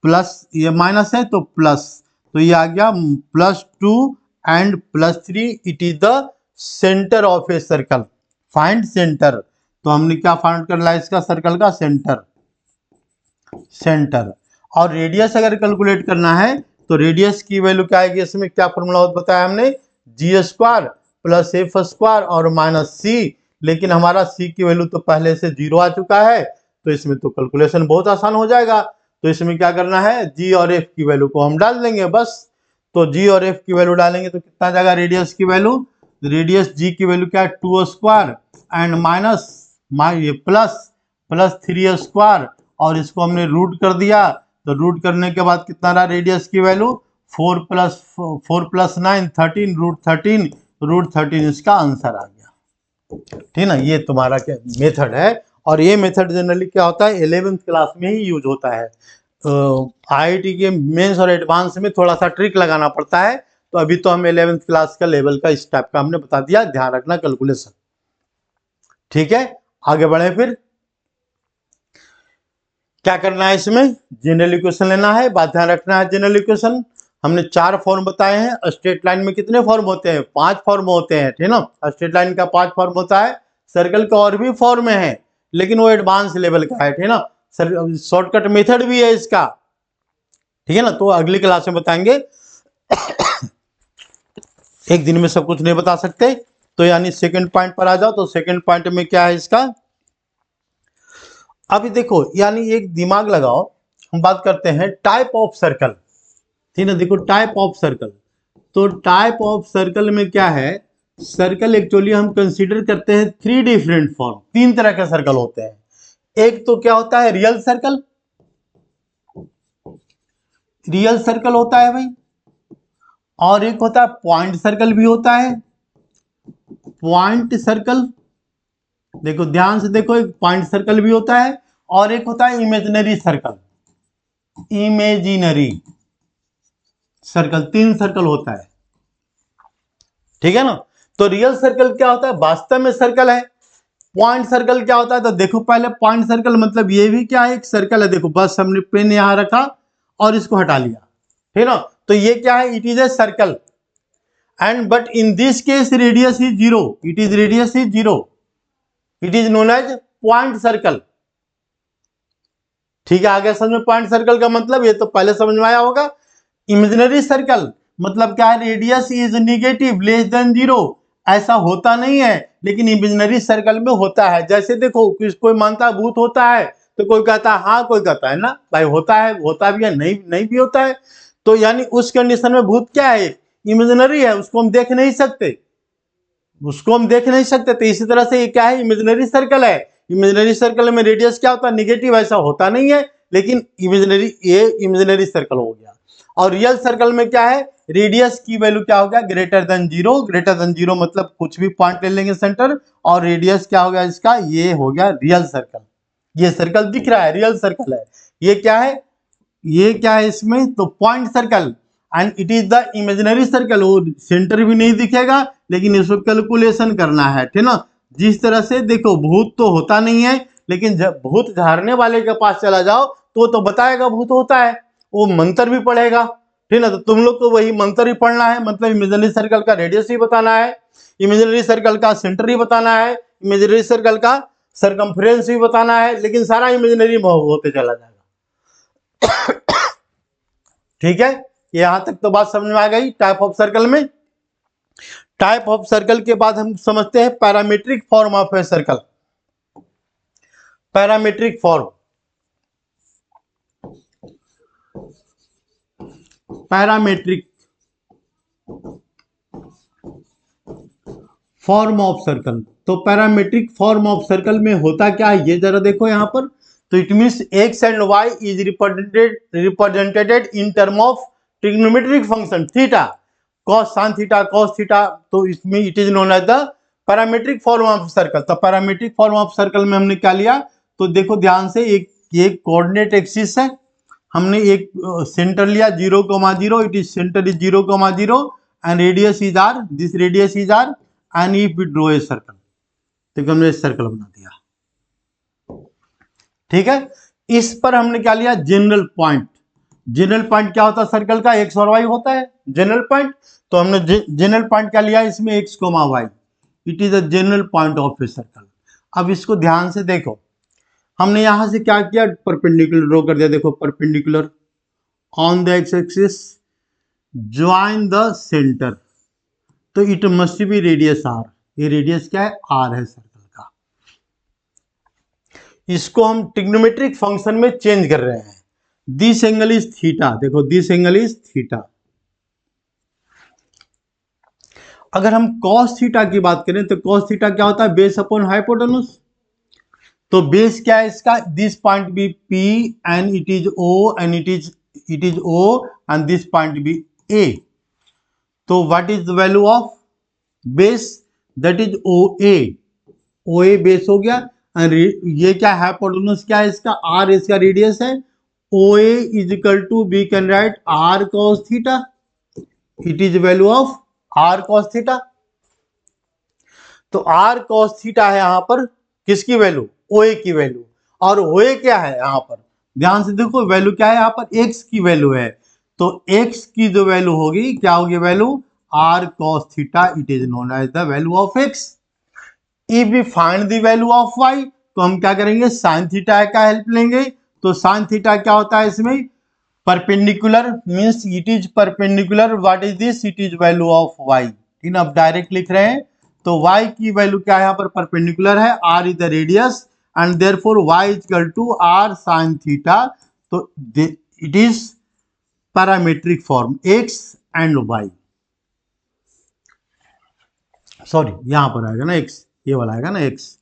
प्लस, ये माइनस है तो प्लस, तो ये आ गया +2 and +3। It is the centre of a circle. Find centre, तो हमने क्या फाइंड करना है इसका, सर्कल का सेंटर। और रेडियस अगर कैलकुलेट करना है तो रेडियस की वैल्यू क्या आएगी, इसमें क्या फॉर्मूला बताया हमने, g² प्लस f² और -c। लेकिन हमारा c की वैल्यू तो पहले से 0 आ चुका है, तो इसमें तो कैलकुलेशन बहुत आसान हो जाएगा। तो इसमें क्या करना है, g और f की वैल्यू को हम डाल देंगे बस। तो g और f की वैल्यू डालेंगे तो कितना जाएगा रेडियस की वैल्यू, रेडियस g की वैल्यू क्या है 2² एंड माइनस ये प्लस 3² और इसको हमने रूट कर दिया। तो रूट करने के बाद कितना रहा रेडियस की वैल्यू, 4 + 9 13, √13 इसका आंसर आ गया। ठीक ना, ये तुम्हारा क्या मेथड है। और ये मेथड जनरली क्या होता है 11th क्लास में ही यूज होता है। तो IIT के मेंस और एडवांस में थोड़ा सा ट्रिक लगाना पड़ता है। तो अभी तो हम 11th क्लास का लेवल का इस टाइप का हमने बता दिया, ध्यान रखना कैलकुलेशन। ठीक है, आगे बढ़े फिर क्या करना है, इसमें जनरल इक्वेशन लेना है। बात ध्यान रखना है, जनरल इक्वेशन हमने 4 फॉर्म बताए हैं। स्ट्रेट लाइन में कितने फॉर्म होते हैं, 5 फॉर्म होते हैं, ठीक ना। स्ट्रेट लाइन का 5 फॉर्म होता है, सर्कल का और भी फॉर्म है लेकिन वो एडवांस लेवल का है, ठीक ना। शॉर्टकट मेथड भी है इसका, ठीक है ना। तो अगली क्लास में बताएंगे, एक दिन में सब कुछ नहीं बता सकते। तो यानी सेकंड पॉइंट पर आ जाओ। तो सेकंड पॉइंट में क्या है इसका, अभी देखो यानी एक दिमाग लगाओ, हम बात करते हैं टाइप ऑफ सर्कल, ठीक है। देखो टाइप ऑफ सर्कल, तो टाइप ऑफ सर्कल में क्या है, सर्कल एक्चुअली हम कंसीडर करते हैं थ्री डिफरेंट फॉर्म, तीन तरह के सर्कल होते हैं। एक तो क्या होता है रियल सर्कल, रियल सर्कल होता है भाई, और एक होता है पॉइंट सर्कल भी होता है, पॉइंट सर्कल। देखो ध्यान से देखो, एक पॉइंट सर्कल भी होता है और एक होता है इमेजिनरी सर्कल, इमेजिनरी सर्कल, तीन सर्कल होता है, ठीक है ना। तो रियल सर्कल क्या होता है, वास्तव में सर्कल है। पॉइंट सर्कल क्या होता है, तो देखो पहले पॉइंट सर्कल मतलब ये भी क्या है, एक सर्कल है। देखो बस हमने पेन यहां रखा और इसको हटा लिया, ठीक है ना, तो ये क्या है, it is a circle. And but in this case radius is zero, it is radius is zero, it is known as point circle. ठीक है, आगे समझ में पॉइंट सर्कल का मतलब, ये तो पहले समझ में आया होगा। इमेजिनरी सर्कल मतलब क्या है, radius is negative less than zero, ऐसा होता नहीं है लेकिन इमेजिनरी सर्कल में होता है। जैसे देखो कोई मानता है भूत होता है, तो कोई कहता है हाँ, कोई कहता है ना भाई होता है, होता भी है, नहीं नहीं भी होता है। तो यानी उस कंडीशन में भूत क्या है, इमेजिनरी है, उसको हम देख नहीं सकते, उसको हम देख नहीं सकते। तो इसी तरह से ये क्या है, इमेजिनरी सर्कल है। इमेजिनरी सर्कल में रेडियस क्या होता है, निगेटिव, ऐसा होता नहीं है लेकिन इमेजिनरी, ये इमेजिनरी सर्कल हो गया। और रियल सर्कल में क्या है, रेडियस की वैल्यू क्या हो गया, greater than zero. Greater than zero मतलब कुछ भी पॉइंट ले लेंगे सेंटर, और रेडियस क्या हो गया इसका, ये हो गया रियल सर्कल। ये सर्कल दिख रहा है, रियल सर्कल है। ये क्या है, ये क्या है इसमें, तो point circle, and it is the imaginary circle. वो सेंटर भी नहीं दिखेगा लेकिन इसको कैलकुलेशन करना है, ठीक ना। जिस तरह से देखो भूत तो होता नहीं है, लेकिन जब भूत झाड़ने वाले के पास चला जाओ तो बताएगा भूत होता है, वो मंत्र भी पढ़ेगा, ठीक ना। तो तुम लोग को वही मंत्र ही पढ़ना है, मतलब इमेजिनरी सर्कल का रेडियस ही बताना है, इमेजिनरी सर्कल का सेंटर ही बताना है, इमेजिनरी सर्कल का सरकमफ्रेंस भी बताना है, लेकिन सारा इमेजिनरी होते चला जाएगा। ठीक है, यहां तक तो बात समझ में आ गई टाइप ऑफ सर्कल में। टाइप ऑफ सर्कल के बाद हम समझते हैं parametric form of a circle. Parametric form, parametric form of circle. तो पैरामीट्रिक फॉर्म ऑफ सर्कल में होता क्या है, ये जरा देखो यहां पर। तो it means x and y is represented in term of trigonometric function theta, cos sin theta cos theta. तो इसमें it is known as the parametric form of circle. तो पैरामीट्रिक फॉर्म ऑफ सर्कल में हमने क्या लिया, तो देखो ध्यान से, एक कोऑर्डिनेट एक्सिस है, हमने एक सेंटर लिया 0,0, it is centre is 0,0 and radius is are, this radius is are, and if we draw a circle, तो हमने सर्कल बना दिया, ठीक है। इस पर हमने क्या लिया, जनरल पॉइंट। जनरल पॉइंट क्या होता है सर्कल का, एक्स और वाई होता है जनरल पॉइंट। तो हमने जनरल पॉइंट क्या लिया इसमें, x comma y, it is a general point of a circle. अब इसको ध्यान से देखो, हमने यहां से क्या किया, परपेंडिकुलर ड्रॉ कर दिया। देखो perpendicular on the x axis, join the centre, तो it must be radius r. ये रेडियस क्या है, आर है सर्कल का। इसको हम ट्रिग्नोमेट्रिक फंक्शन में चेंज कर रहे हैं। दिस एंगल इज थीटा, देखो दिस एंगल इज थीटा। अगर हम cos थीटा की बात करें तो cos थीटा क्या होता है, बेस अपॉन हाइपोटेन्यूज। तो बेस क्या है इसका, this point be P and it is O and it is O and this point be A। तो what is the value of base, that is OA। OA base हो गया, and ये क्या है, हाइपोटेन्यूज क्या है इसका, R इसका रेडियस है। OA is equal to, we can write R cos theta, it is value of R cos theta. तो R cos थीटा है यहां पर किसकी वैल्यू, OA की वैल्यू। और OA क्या है यहां पर, ध्यान से देखो वैल्यू क्या है यहां पर, X की वैल्यू है। तो X की जो वैल्यू होगी क्या होगी value, R cos theta, it is known as the value of X। If we find the value of Y, तो हम क्या करेंगे, साइन थीटा का हेल्प लेंगे। तो साइन थीटा क्या होता है इसमें, perpendicular means it is perpendicular, what is this, it is value of Y। ठीक है, अब डायरेक्ट लिख रहे हैं। तो y की वैल्यू क्या है यहाँ पर, परपेंडिकुलर है, r is the radius and therefore y is equal to r sin theta. तो it is parametric form x and y। Sorry यहां पर आएगा ना एक्स, ये वाला आएगा ना x.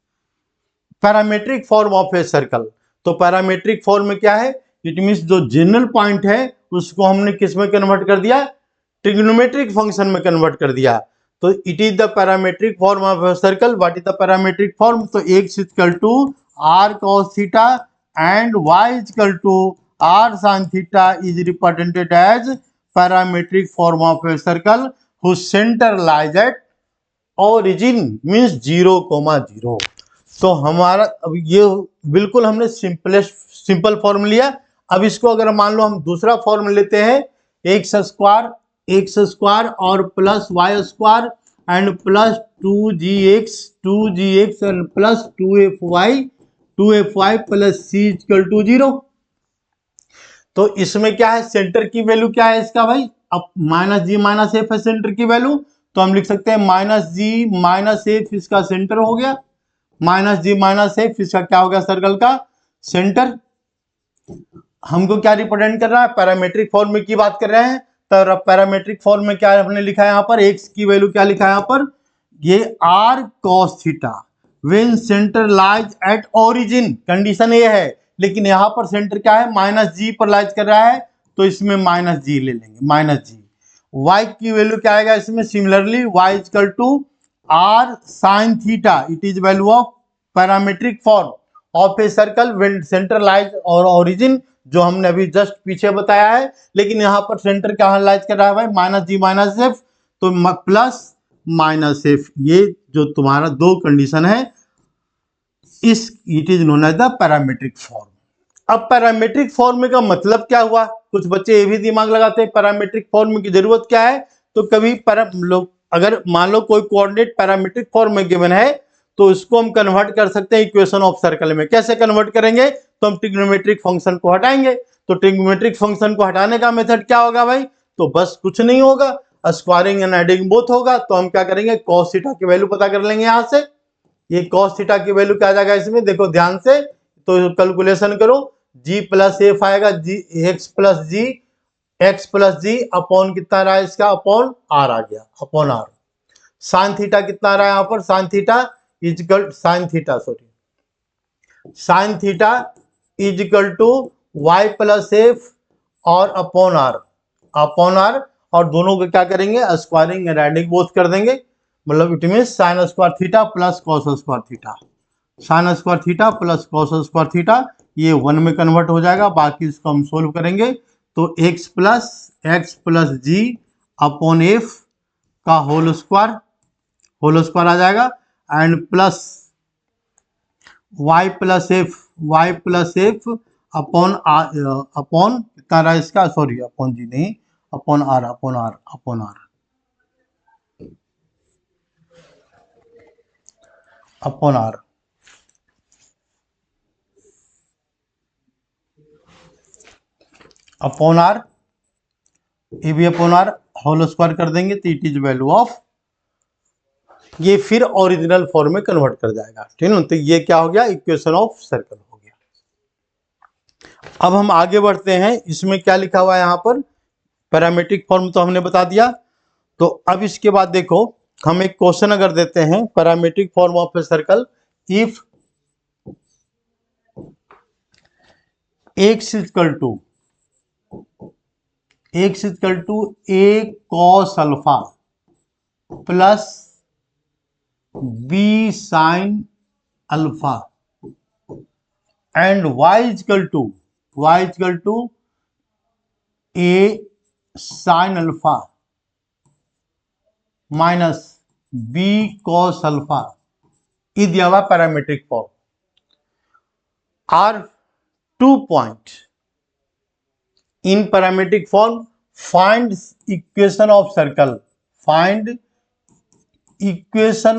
Parametric form of a circle, तो पैरामेट्रिक फॉर्म में क्या है, इट मींस जो जनरल पॉइंट है उसको हमने किस में कन्वर्ट कर दिया, ट्रिग्नोमेट्रिक फंक्शन में कन्वर्ट कर दिया। तो it is the parametric form of a circle. What is the parametric form, तो x equal to r cos theta and y equal to r sin theta is represented as parametric form of a circle whose center lies at origin means 0,0। तो हमारा अब ये बिल्कुल हमने simple form लिया। अब इसको अगर मान लो हम दूसरा फॉर्म लेते हैं, एक्स स्क्वायर और plus Y square and plus 2gx and plus 2fy plus c equal to 0। तो इसमें क्या है, सेंटर की वैल्यू क्या है इसका भाई, अब माइनस जी माइनस एफ है सेंटर की वैल्यू, तो हम लिख सकते हैं माइनस जी माइनस एफ इसका सेंटर हो गया, माइनस जी माइनस एफ इसका क्या हो गया सर्कल का सेंटर। हमको क्या रिप्रेजेंट कर रहा है, पैरामेट्रिक फॉर्म में की बात कर रहे हैं। तो पैरामेट्रिक फॉर्म में क्या हमने लिखा है यहाँ पर, एक्स की वैल्यू क्या लिखा है यहाँ पर, ये r cos theta when centre lies at origin, condition ये है, लेकिन यहाँ पर सेंटर क्या है माइनस जी पर लाइज कर रहा है, तो इसमें माइनस जी ले लेंगे, माइनस जी। y की वैल्यू क्या आएगा इसमें, similarly y equal to r sin theta, it is value of parametric form of a circle when centre lies और ओरिजिन, जो हमने अभी जस्ट पीछे बताया है। लेकिन यहाँ पर सेंटर क्या लाइज कर रहा है भाई, माइनस जी माइनस एफ, तो प्लस माइनस एफ, ये जो तुम्हारा दो कंडीशन है, इस it is known as the parametric form. अब पैरामेट्रिक फॉर्म का मतलब क्या हुआ, कुछ बच्चे ये भी दिमाग लगाते हैं पैरामेट्रिक फॉर्म की जरूरत क्या है। तो कभी अगर मान लो कोई कोऑर्डिनेट पैरामेट्रिक फॉर्म में गिवन है, तो इसको हम कन्वर्ट कर सकते हैं इक्वेशन ऑफ सर्कल में। कैसे कन्वर्ट करेंगे, तो हम ट्रिग्नोमेट्रिक फंक्शन को हटाएंगे। तो ट्रिग्नोमेट्रिक फंक्शन को हटाने का मेथड क्या होगा भाई, तो बस कुछ नहीं होगा, स्क्वायरिंग एंड एडिंग बोथ होगा। तो हम क्या करेंगे, cos थीटा की वैल्यू पता कर लेंगे यहाँ से। ये cos थीटा की वैल्यू क्या आ जाएगा इसमें, देखो ध्यान से, तो कैलकुलेशन करो, g प्लस एफ आएगा, जी एक्स प्लस जी अपॉन कितना रहा है इसका, अपॉन आर आ गया, अपॉन आर। साइन थीटा कितना रहा है यहाँ पर, sine theta is equal to y plus f और अपॉन आर, और दोनों को क्या करेंगे, स्क्वायरिंग एंड एडिंग बोथ कर देंगे। मतलब it mean sine square theta plus cos square theta, sine square theta plus cos square theta, ये 1 में कन्वर्ट हो जाएगा। बाकी इसको हम सोल्व करेंगे, तो x plus g upon f का होल स्क्वायर आ जाएगा, and plus y plus f upon कितना रहा इसका, सॉरी अपॉन जी नहीं, अपॉन आर ये भी अपॉन आर होल स्क्वायर कर देंगे, तो इट इज वैल्यू ऑफ, ये फिर ओरिजिनल फॉर्म में कन्वर्ट कर जाएगा, ठीक है। तो ये क्या हो गया, इक्वेशन ऑफ सर्कल हो गया। अब हम आगे बढ़ते हैं, इसमें क्या लिखा हुआ है यहाँ पर, पैरामेट्रिक फॉर्म तो हमने बता दिया। तो अब इसके बाद देखो, हम एक क्वेश्चन अगर देते हैं, parametric form of a circle, if x equal to a cos alpha plus b sine alpha and y equal to a sine alpha minus b cos alpha is दिया हुआ parametric form. Are 2 point in parametric form, find equation of circle, equation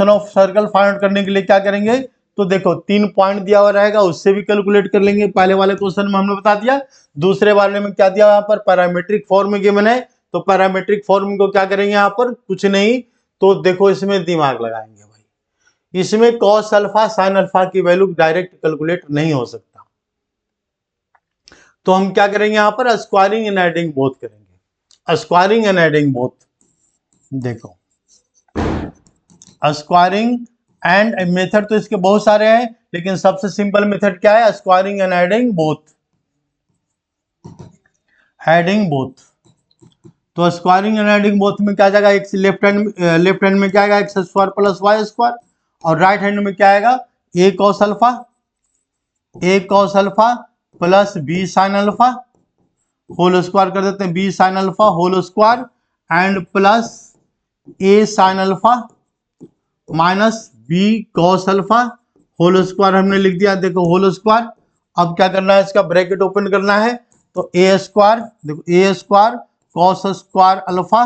of circle find करने के लिए क्या करेंगे, तो देखो 3 point दिया हुआ रहेगा, उससे भी कैलकुलेट कर लेंगे। पहले वाले क्वेश्चन में हमने बता दिया। दूसरे वाले में क्या दिया यहाँ पर, पैरामेट्रिक फॉर्म में गिवन है, तो पैरामेट्रिक फॉर्म को क्या करेंगे यहाँ पर, कुछ नहीं, तो देखो इसमें दिमाग लगाएंगे भाई, इसमें cos अल्फा साइन अल्फा की वैल्यू डायरेक्ट कैलकुलेट नहीं हो सकता, तो हम क्या करेंगे यहाँ पर, स्क्वायरिंग एंड एडिंग बोथ करेंगे, स्क्वायरिंग एंड एडिंग बोथ। देखो स्क्वायरिंग एंड मेथड तो इसके बहुत सारे हैं, लेकिन सबसे सिंपल मेथड क्या है? Squaring and adding both, adding both. तो स्क्वायरिंग एंड एडिंग बोथ में क्या जाएगा? एक लेफ्ट हैंड में क्या आएगा? X square plus Y square, और राइट हैंड में क्या आएगा? A cos alpha, a cos alpha plus b sine alpha whole square कर देते हैं, b sine alpha whole square and plus a sine alpha minus b cos alpha whole square हमने लिख दिया, देखो होल स्क्वायर। अब क्या करना है? इसका ब्रैकेट ओपन करना है, तो ए स्क्वायर, देखो a square cos square alpha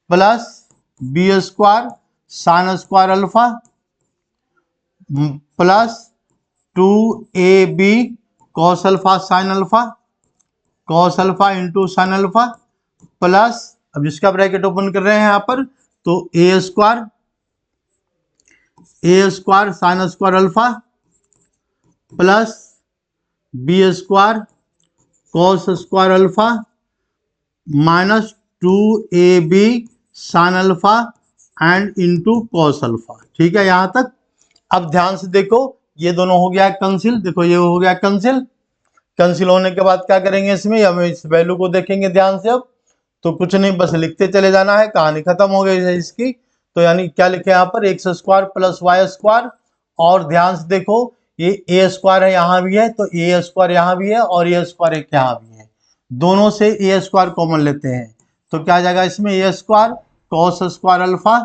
plus b square sine square alpha plus 2ab cos alpha sine alpha, cos alpha into sine alpha plus, अब इसका ब्रैकेट ओपन कर रहे हैं यहाँ पर, तो a square sine square alpha plus b square cos square alpha minus 2ab sine alpha and into cos alpha. ठीक है यहाँ तक। अब ध्यान से देखो, ये दोनों हो गया कैंसिल, देखो ये हो गया कैंसिल। कैंसिल होने के बाद क्या करेंगे? इसमें हम इस वैल्यू को देखेंगे ध्यान से। अब तो कुछ नहीं, बस लिखते चले जाना है, कहानी खत्म हो गई है इसकी। तो यानी क्या लिखे यहाँ पर? X square plus Y square, और ध्यान से देखो ये ए स्क्वायर है यहाँ भी है, तो ए स्क्वायर यहाँ भी है और ए स्क्वायर एक यहाँ भी है, दोनों से ए स्क्वायर कॉमन लेते हैं, तो क्या जाएगा इसमें? A square cos square alpha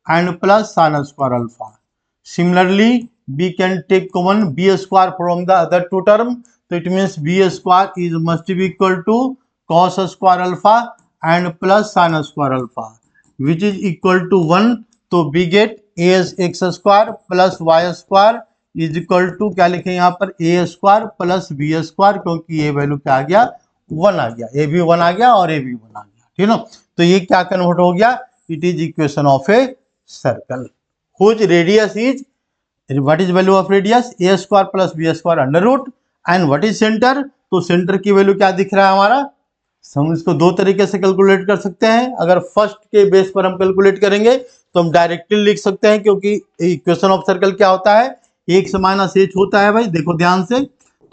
and plus sine square alpha. Similarly we can take common b square from the other two term, so it means b square is must be equal to cos square alpha and plus sin square alpha, which is equal to 1. तो we get a x square plus y square is equal to क्या लिखें यहाँ पर? a square plus b square, क्योंकि ये value क्या आ गया? 1 आ गया, a भी 1 आ गया और a भी 1 आ गया, ठीक है ना। तो ये क्या कन्वर्ट हो गया? It is equation of a circle whose radius is, what is value of radius? a square plus b square under root, and what is center? तो सेंटर की वैल्यू क्या दिख रहा है हमारा? हम इसको दो तरीके से कैलकुलेट कर सकते हैं। अगर फर्स्ट के बेस पर हम कैलकुलेट करेंगे तो हम डायरेक्टली लिख सकते हैं, क्योंकि इक्वेशन ऑफ सर्कल क्या होता है? एक से माइनस एच होता है भाई, देखो ध्यान से।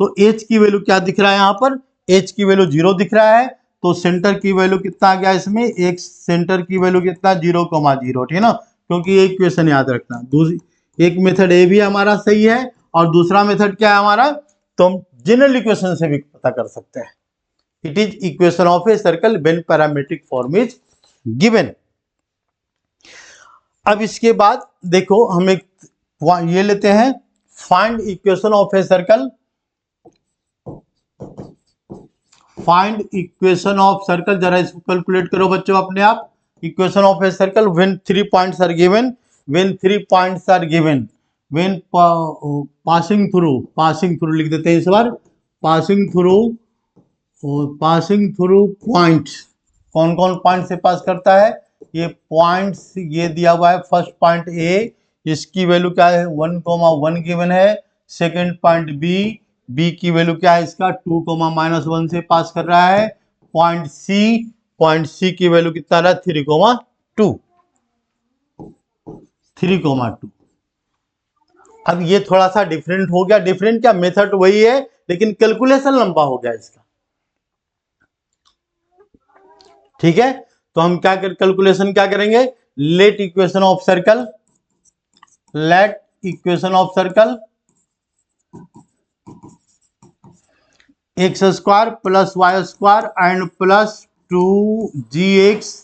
तो एच की वैल्यू क्या दिख रहा है यहाँ पर? एच की वैल्यू 0 दिख रहा है, तो सेंटर की वैल्यू कितना आ गया इसमें? एक सेंटर की वैल्यू कितना? 0,0, ठीक है ना, क्योंकि ये इक्वेशन याद रखना। दूसरी एक मेथड ए भी हमारा सही है, और दूसरा मेथड क्या है हमारा? तो हम जनरल इक्वेशन से भी पता कर सकते हैं। It is equation of a circle when parametric form is given. अब इसके बाद देखो हम एक ये लेते हैं, find equation of a circle, find equation of circle. जरा इसको कैलकुलेट करो बच्चों अपने आप। Equation of a circle when 3 points are given, when 3 points are given, when passing through लिख देते हैं इस बार, passing through points। कौन कौन पॉइंट से पास करता है? ये पॉइंट्स ये दिया हुआ है। फर्स्ट पॉइंट ए, इसकी वैल्यू क्या है? 1,1 गिवन है। सेकंड पॉइंट बी, बी की वैल्यू क्या है इसका? 2,-1 से पास कर रहा है। पॉइंट सी की वैल्यू कितना रहा? 3,2। अब ये थोड़ा सा डिफरेंट हो गया। डिफरेंट क्या, मेथड वही है, लेकिन कैलकुलेशन लंबा हो गया इसका, ठीक है। तो हम क्या कैलकुलेशन क्या करेंगे? Let equation of circle x square plus Y square and plus 2gx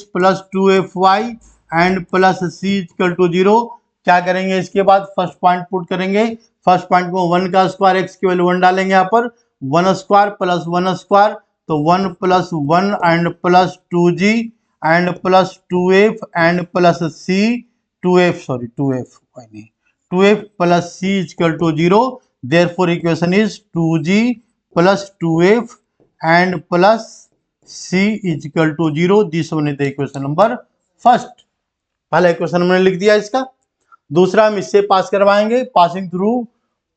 plus 2fy and plus c equal to 0। क्या करेंगे इसके बाद? फर्स्ट पॉइंट पुट करेंगे। फर्स्ट पॉइंट को 1 का स्क्वायर, x की वैल्यू 1 डालेंगे यहाँ पर, 1 स्क्वायर प्लस 1 स्क्वायर, तो 1 plus 1 and plus 2g and plus 2f and plus c 2f plus c equal to 0। Therefore equation is 2g plus 2f and plus c equal to 0। This one is the equation number first. पहला equation हमने लिख दिया इसका। दूसरा हम इससे पास करवाएंगे, passing through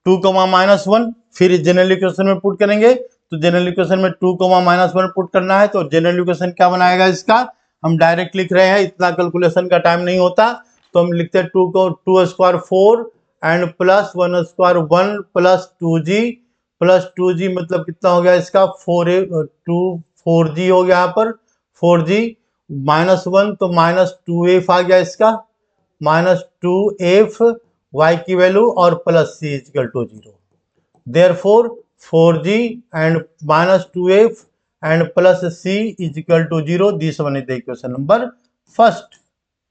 2,-1, फिर जनरल इक्वेशन में पुट करेंगे। तो जनरल इक्वेशन में 2,-1 पुट करना है, तो जनरल इक्वेशन क्या बनाएगा इसका? हम डायरेक्ट लिख रहे हैं, इतना कैलकुलेशन का टाइम नहीं होता, तो हम लिखते हैं 2 को 2 square 4 and plus 1 square 1 plus 2g plus 2g मतलब कितना हो गया इसका 4g हो गया यहाँ पर 4g माइनस 1 तो माइनस 2f आ गया इसका माइनस 2f y की वैल्यू और plus c equal to 0। Therefore 4g and minus 2f and plus c is equal to 0. This one is the equation number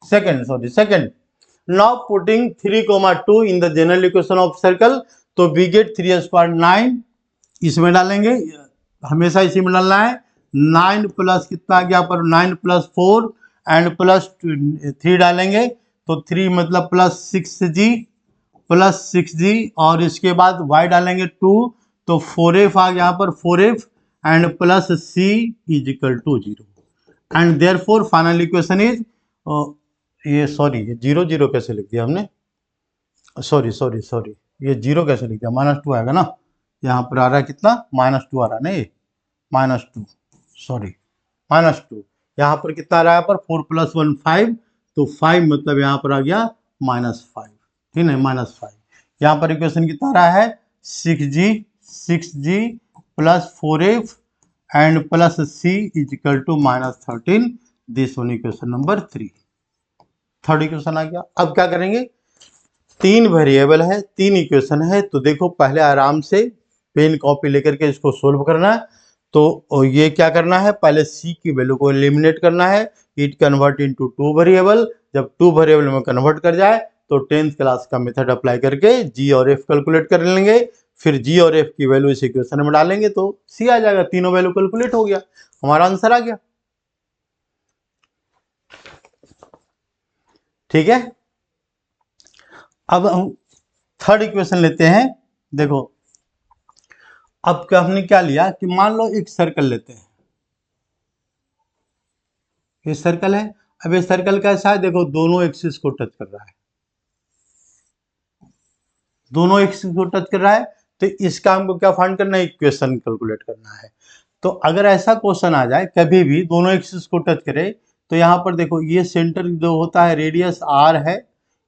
second. Now putting 3 comma 2 in the general equation of circle, तो we get 3 square 9 इसमें डालेंगे, हमेशा इसी में डालना है। 9 plus कितना आ गया पर 9 प्लस 4 एंड प्लस 3 डालेंगे तो 3 मतलब प्लस 6g और इसके बाद y डालेंगे 2 तो 4f आ गया यहाँ पर 4f and plus c is equal to 0 and therefore final equation is ये सॉरी ये 0 कैसे लिख दिया हमने, सॉरी ये 0 कैसे लिख दिया, -2 आएगा ना, यहाँ पर आ रहा है कितना -2 आ रहा है ना, ये -2 यहाँ पर कितना आ रहा है पर 4 प्लस 1 5 तो 5 मतलब यहाँ पर आ गया -5, ठीक है -5। यहाँ पर इक्वेशन कितना रहा है 6g plus 4f and plus c is equal to -13। This one equation number 3, third equation आ गया। अब क्या करेंगे, 3 वेरिएबल है 3 इक्वेशन है, तो देखो पहले आराम से पेन कॉपी लेकर के इसको सोल्व करना है। तो ये क्या करना है, पहले c की वैल्यू को एलिमिनेट करना है, इट कन्वर्ट इनटू 2 वेरिएबल, जब 2 वेरिएबल में कन्वर्ट कर जाए तो 10th क्लास का मेथड अप्लाई करके g और f कैलकुलेट कर लेंगे, फिर g और f की वैल्यू इस इक्वेशन में डालेंगे तो c आ जाएगा, तीनों वैल्यू कैलकुलेट हो गया, हमारा आंसर आ गया। ठीक है, अब हम थर्ड इक्वेशन लेते हैं। देखो अब हमने क्या लिया कि मान लो एक सर्कल लेते हैं, ये सर्कल है। अब ये सर्कल कैसा है, देखो दोनों एक्सिस को टच कर रहा है, दोनों एक्सिस को टच कर रहा है, तो इसका हमको क्या फाइंड करना है, इक्वेशन कैलकुलेट करना है। तो अगर ऐसा क्वेश्चन आ जाए कभी भी दोनों एक्सिस को टच करे, तो यहाँ पर देखो ये सेंटर जो होता है रेडियस r है,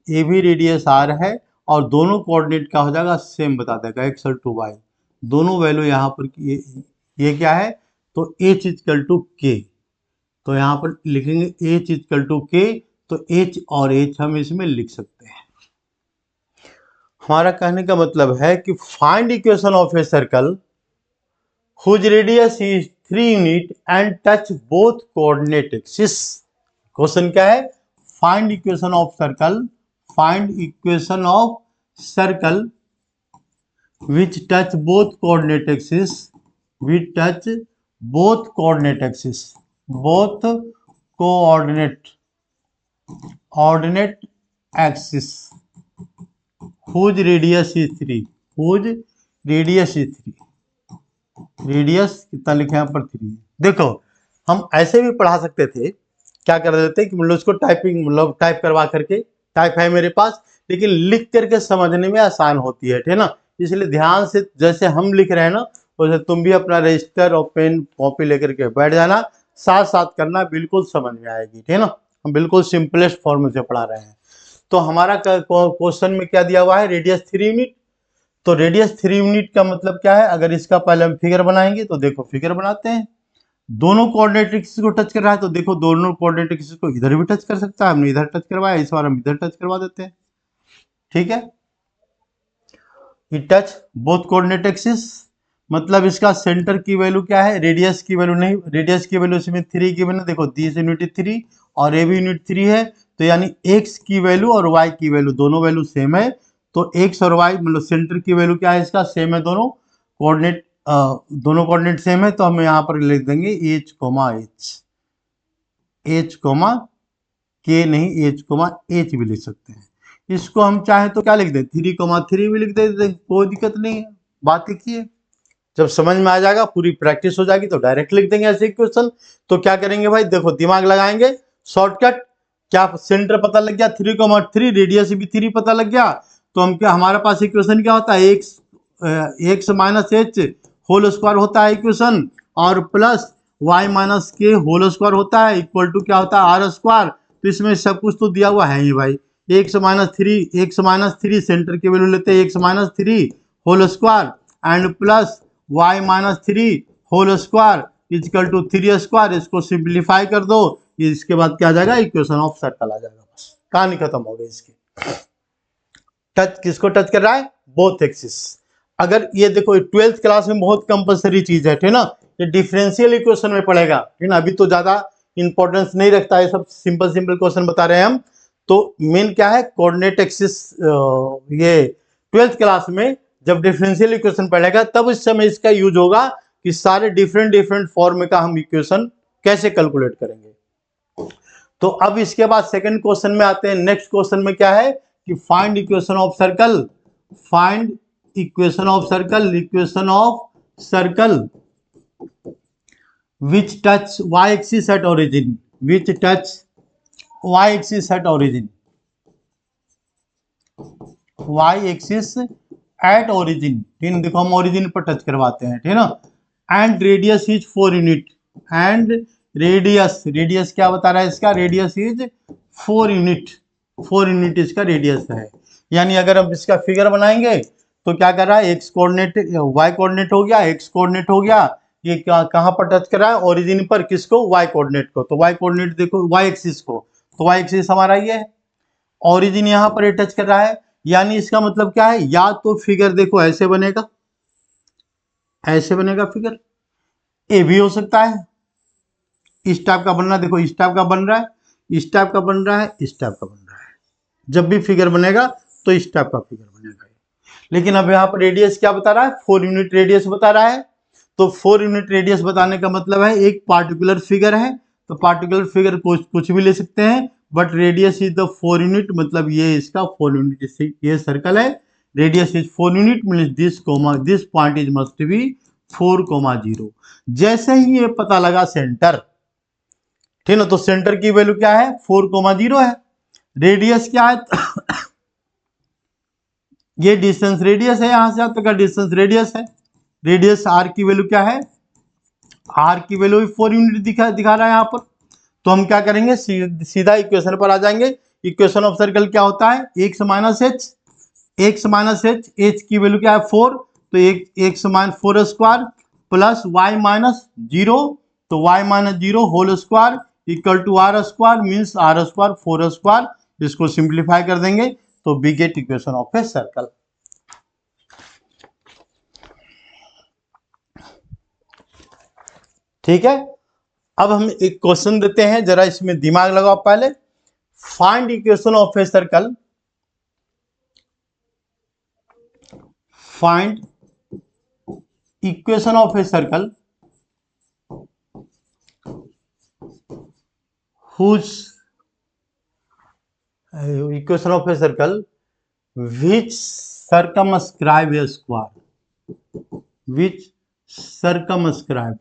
ये भी रेडियस r है, और दोनों कोऑर्डिनेट क्या हो जाएगा सेम बता देगा x और 2y, दोनों वैल्यू यहाँ पर ये क्या है तो h इक्वल टू k, तो यहाँ पर लिखेंगे h इक्वल टू k, तो h और h हम इसमें लिख सकते हैं। हमारा कहने का मतलब है कि find equation of a circle whose radius is 3 unit and touch both coordinate axis. Question क्या है, find equation of circle, find equation of circle which touch both coordinate axis, which touch both coordinate axis, both coordinate axis, whose radius is 3, whose radius is 3, radius कितना लिखे यहाँ पर 3। देखो हम ऐसे भी पढ़ा सकते थे, क्या कर देते कि मतलब उसको टाइपिंग मतलब टाइप करवा करके, टाइप है मेरे पास लेकिन लिख करके समझने में आसान होती है, ठीक है ना, इसलिए ध्यान से जैसे हम लिख रहे हैं ना वैसे तुम भी अपना रजिस्टर और पेन कॉपी लेकर के बैठ जाना, साथ साथ करना, बिल्कुल समझ में आएगी, ठीक है ना। हम बिल्कुल सिंपलेस्ट फॉर्म से पढ़ा रहे हैं। तो हमारा क्वेश्चन में क्या दिया हुआ है, रेडियस 3 यूनिट, तो रेडियस 3 यूनिट का मतलब क्या है, अगर इसका पहले हम फिगर बनाएंगे तो देखो फिगर बनाते हैं, दोनों कोऑर्डिनेट एक्सिस को टच कर रहा है, तो देखो दोनों कोऑर्डिनेट एक्सिस को इधर भी टच कर सकता है, हमने इधर टच करवाया, इस बार हम इधर टच करवा देते हैं, ठीक है। It touch both coordinate axis मतलब इसका सेंटर की वैल्यू क्या है, रेडियस की वैल्यू नहीं, रेडियस की वैल्यू इसमें 3 की वैल्यू, देखो दिस यूनिट 3 और ए भी यूनिट 3 है, तो यानी x की वैल्यू और y की वैल्यू दोनों वैल्यू सेम है, तो x और y मतलब सेंटर की वैल्यू क्या है इसका सेम है, दोनों कोऑर्डिनेट सेम है, तो हम यहाँ पर लिख देंगे h k नहीं h भी लिख सकते हैं। इसको हम चाहे तो क्या लिख दें 3,3 भी लिख देते, कोई दिक्कत नहीं है, बात एक ही है। जब समझ में आ जाएगा, पूरी प्रैक्टिस हो जाएगी तो डायरेक्ट लिख देंगे ऐसे क्वेश्चन। तो क्या करेंगे भाई, देखो दिमाग लगाएंगे, शॉर्टकट, क्या सेंटर पता लग गया 3,3, रेडियस भी 3 पता लग गया, तो हम क्या हमारे पास इक्वेशन क्या होता है x minus h whole square होता है इक्वेशन, और प्लस वाई माइनस के होल स्क्वायर होता है इक्वल टू क्या होता है आर स्क्वायर। तो इसमें सब कुछ तो दिया हुआ है ही भाई। एक्स माइनस थ्री सेंटर की वैल्यू लेते हैं x minus three whole square and plus y minus three whole square equal to three square. इसको सिंप्लीफाई कर दो, इसके बाद क्या आ जाएगा इक्वेशन ऑफ सर्कल आ जाएगा। बस कहानी खत्म हो गई इसकी। टच किसको टच कर रहा है? Both axis. अगर ये देखो 12th क्लास में बहुत कंपलसरी चीज है, ठीक ना, ये डिफरेंशियल इक्वेशन में पड़ेगा, ठीक ना। अभी तो ज्यादा इंपॉर्टेंस नहीं रखता है, सब सिंपल सिंपल क्वेश्चन बता रहे हैं हम। तो मेन क्या है कोऑर्डिनेट एक्सिस। ये 12th क्लास में जब डिफरेंशियल इक्वेशन पढ़ेगा तब इस समय इसका यूज होगा कि सारे डिफरेंट डिफरेंट फॉर्म का हम इक्वेशन कैसे कैलकुलेट करेंगे। तो अब इसके बाद सेकंड क्वेश्चन में आते हैं। नेक्स्ट क्वेश्चन में क्या है कि find equation of circle, find equation of circle, equation of circle which touch y axis at origin, which touch y axis at origin, y axis at origin, ठीक है। देखो हम ओरिजिन पर टच करवाते हैं, ठीक है ना। And radius is 4 unit, and radius, radius क्या बता रहा है इसका, रेडियस इज 4 यूनिट, 4 यूनिट इसका रेडियस है। यानी अगर हम इसका फिगर बनाएंगे तो क्या कर रहा है एक्स कोऑर्डिनेट वाई कोऑर्डिनेट हो गया, एक्स कोऑर्डिनेट हो गया, ये क्या कहां पर टच कर रहा है ओरिजिन पर, किसको वाई कोऑर्डिनेट को। तो वाई कोऑर्डिनेट देखो वाई एक्सिस को, तो वाई एक्सिस हमारा ये है, ओरिजिन यहां पर टच कर रहा है। यानी इसका मतलब क्या है, या तो फिगर देखो ऐसे बनेगा, ऐसे बनेगा फिगर, ए भी हो सकता है, इस टाइप का बन रहा है, देखो इस टाइप का बन रहा है, इस टाइप का बन रहा है, इस टाइप का बन रहा है। जब भी फिगर बनेगा तो इस टाइप का फिगर बनेगा। लेकिन अब यहाँ पर रेडियस क्या बता रहा है, 4 यूनिट रेडियस बता रहा है। तो 4 यूनिट रेडियस बताने का मतलब है एक पार्टिकुलर फिगर है, तो पार्टिकुलर फिगर कुछ भी ले सकते हैं, but radius is the 4 unit, मतलब ये इसका 4 यूनिट, ये सर्कल है, radius is 4 unit, means this point is must B 4,0। जैसे ही ये पता लगा सेंटर, ठीक ना, तो सेंटर की वैल्यू क्या है 4,0 है, रेडियस क्या है ये डिस्टेंस रेडियस है, यहां से यहां तक का डिस्टेंस रेडियस है। रेडियस आर की वैल्यू क्या है, आर की वैल्यू 4 यूनिट दिखा रहा है यहाँ पर। तो हम क्या करेंगे सीधा इक्वेशन पर आ जाएंगे। इक्वेशन ऑफ सर्कल क्या होता है, x minus H, x minus H, h की वैल्यू क्या है 4, तो x minus 4 square plus y minus 0, तो y minus 0 whole square equal to are square, means are square 4 square. इसको सिंप्लीफाई कर देंगे तो we get equation of a circle. ठीक है, अब हम एक क्वेश्चन देते हैं, जरा इसमें दिमाग लगाओ पहले। Find equation of a circle, find equation of a circle whose equation of a circle which circumscribe a square, which circumscribed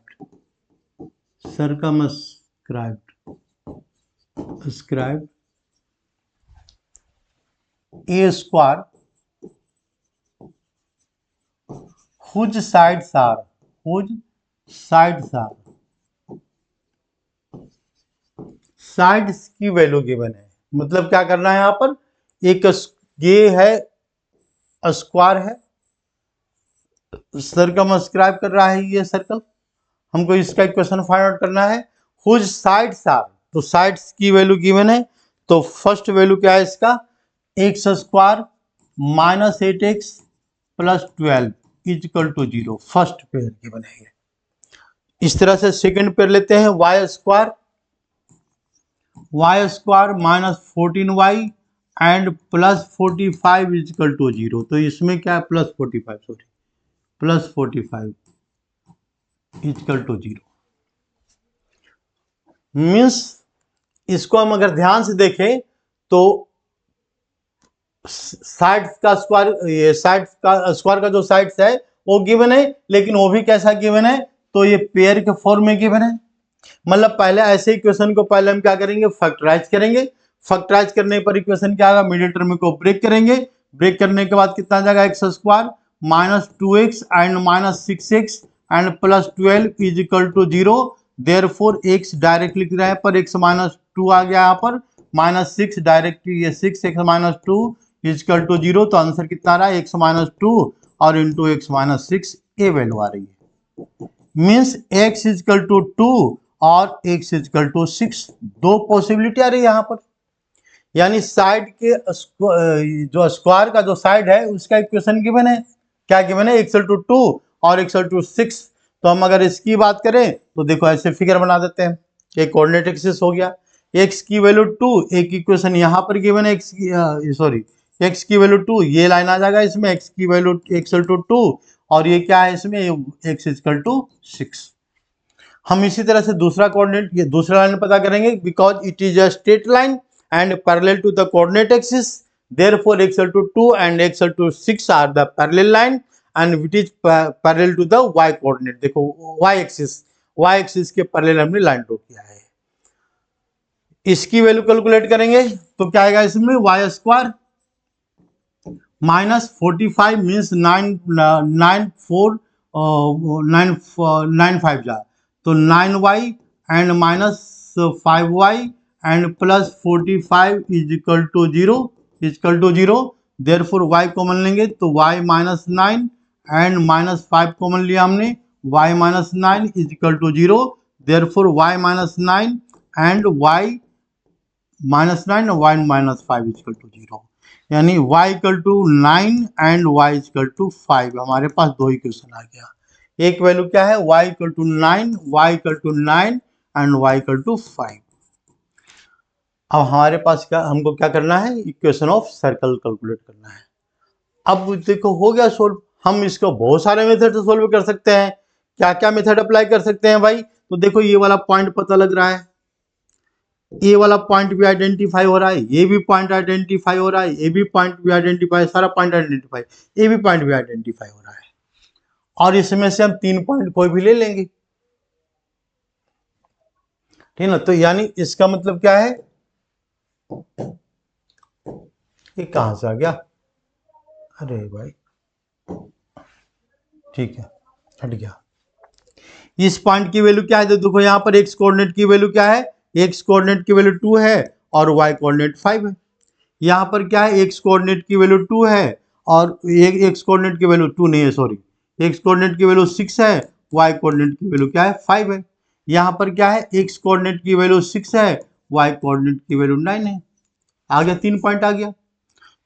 a square whose sides are sides की वैल्यू गिवन है। मतलब क्या करना है यहां पर, एक ये है स्क्वायर है, सर्कमस्क्राइब कर रहा है ये सर्कल, हमको इसका इक्वेशन फाइंड आउट करना है। हुज साइड्स आर, तो साइड्स की वैल्यू गिवन है, तो फर्स्ट वैल्यू क्या है इसका, x square minus 8x plus 12 equal to 0, first pair given है। इस तरह से सेकंड पेयर लेते हैं, y square minus 14y and plus 45 equal to 0, तो इसमें क्या है प्लस 45 इक्वल टू 0, मीन्स इसको हम अगर ध्यान से देखें तो साइड का स्क्वायर, ये साइड का स्क्वायर का जो साइड्स है वो गिवन है, लेकिन वो भी कैसा गिवन है, तो ये पेयर के फॉर्म में गिवन है। मतलब पहले ऐसे इक्वेशन को पहले हम क्या करेंगे फैक्टराइज करेंगे, फैक्टराइज करने पर इक्वेशन क्या आएगा, मिडिल टर्म को ब्रेक करेंगे, ब्रेक करने के बाद कितना जाएगा x square minus 2x and minus 6x and plus 12 is equal to 0, therefore x direct लिख रहे हैं पर x माइनस 2 आ गया यहाँ पर, माइनस 6 डायरेक्ट, ये 6x माइनस 2 इजकल टू 0, तो आंसर कितना आ रहा है x माइनस 2 और इंटू x माइनस 6, ये वैल्यू आ रही है। मीन्स x इजकल टू 2 और x इजकल टू 6, दो पॉसिबिलिटी आ रही है यहाँ पर। यानी साइड के जो स्क्वायर का जो साइड है उसका इक्वेशन गिवन है, क्या गिवन है, एक्सल टू 2 और एक्सल टू 6। तो हम अगर इसकी बात करें तो देखो ऐसे फिगर बना देते हैं, एक कोऑर्डिनेट एक्सिस हो गया, x की वैल्यू 2, एक इक्वेशन यहाँ पर गिवन है x की सॉरी x की वैल्यू 2, ये लाइन आ जाएगा इसमें, x की वैल्यू एक्सल टू 2 और ये क्या है इसमें x इक्वल टू 6। हम इसी तरह से दूसरा कोऑर्डिनेट, ये दूसरा लाइन पता करेंगे, because it is a straight line and parallel to the coordinate axis, therefore xl to 2 and xl to 6 are the parallel line and which is parallel to the y coordinate। देखो y axis के parallel हमने line draw किया है। इसकी value calculate करेंगे तो क्या आएगा इसमें, y स्क्वायर माइनस 45 मीन्स 9 जा तो 9y and minus 5y and plus 45 is equal to 0, therefore y common लेंगे तो y minus 9 and minus 5 common लिया हमने, y minus 9 is equal to 0, therefore y minus 9 and y minus 9 y minus 5 is equal to 0, यानी y equal to 9 and y equal to 5। हमारे पास दो equation आ गया, एक वैल्यू क्या है y equal to 9, y equal to 9 and y equal to 5। अब हमारे पास क्या, हमको क्या करना है, इक्वेशन ऑफ सर्कल कैलकुलेट करना है। अब देखो हो गया सोल्व, हम इसको बहुत सारे मेथड से सोल्व कर सकते हैं। क्या क्या मेथड अप्लाई कर सकते हैं भाई, तो देखो ये वाला पॉइंट पता लग रहा है, ये वाला पॉइंट भी आइडेंटिफाई हो रहा है, ये भी पॉइंट आइडेंटिफाई हो रहा है, ये भी पॉइंट भी आइडेंटिफाई, सारा पॉइंट आइडेंटिफाई, ये भी पॉइंट भी आइडेंटिफाई हो रहा है, और इसमें से हम 3 पॉइंट कोई भी ले लेंगे, ठीक ना। तो यानी इसका मतलब क्या है, ये कहां से आ गया, अरे भाई ठीक है हट गया। इस पॉइंट की वैल्यू क्या है, तो देखो यहाँ पर एक्स कोऑर्डिनेट की वैल्यू क्या है, एक्स कोऑर्डिनेट की वैल्यू 2 है और वाई कोऑर्डिनेट 5 है। यहाँ पर क्या है, एक्स कोऑर्डिनेट की वैल्यू 2 है और एक्स कोऑर्डिनेट की वैल्यू 2 नहीं है सॉरी, एक्स कोऑर्डिनेट की वैल्यू 6 है, वाई कोऑर्डिनेट की वैल्यू क्या है 5 है। यहाँ पर क्या है, एक्स कोऑर्डिनेट की वैल्यू 6 है, वाई कोऑर्डिनेट की वैल्यू 9 है। आ गया, 3 पॉइंट आ गया,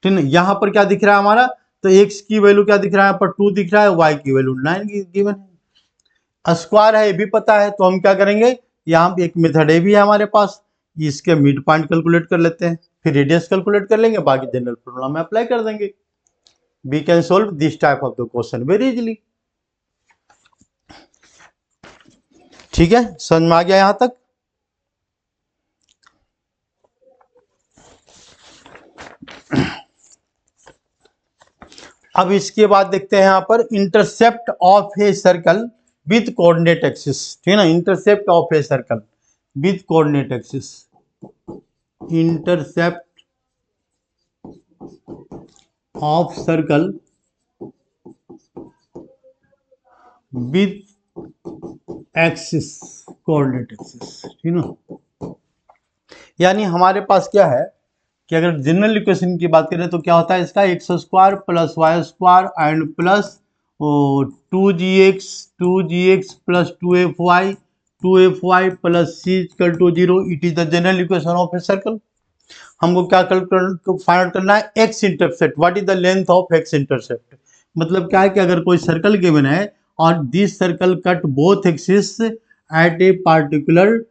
ठीक है। यहाँ पर क्या दिख रहा है हमारा, तो एक्स की वैल्यू क्या दिख रहा है, यहाँ पर 2 दिख रहा है, वाई की वैल्यू 9 गिवन है, स्क्वायर है ये भी पता है, तो हम क्या करेंगे, यहाँ एक मेथड ये भी है हमारे पास, इसके मिड पॉइंट कैलकुलेट कर लेते हैं, फिर रेडियस कैलकुलेट कर लेंगे, बाकी जनरल फॉर्मूला में अप्लाई कर देंगे। We can solve this type of the question very easily. ठीक है, समझ में आ गया यहां तक। अब इसके बाद देखते हैं यहाँ पर intercept of a circle with coordinate axis, ठीक है ना, intercept of a circle with coordinate axis, intercept of circle with axis, coordinate axis, ठीक ना। यानी हमारे पास क्या है कि अगर जनरल इक्वेशन की बात करें तो क्या होता है इसका, x square plus Y square and plus 2gx plus 2fy plus c equal to 0, it is the general equation of a circle. हमको क्या फाइंड आउट करना है, x intercept, what is the length of x intercept. मतलब क्या है कि अगर कोई सर्कल गिवन है और this circle cut both axis at a particular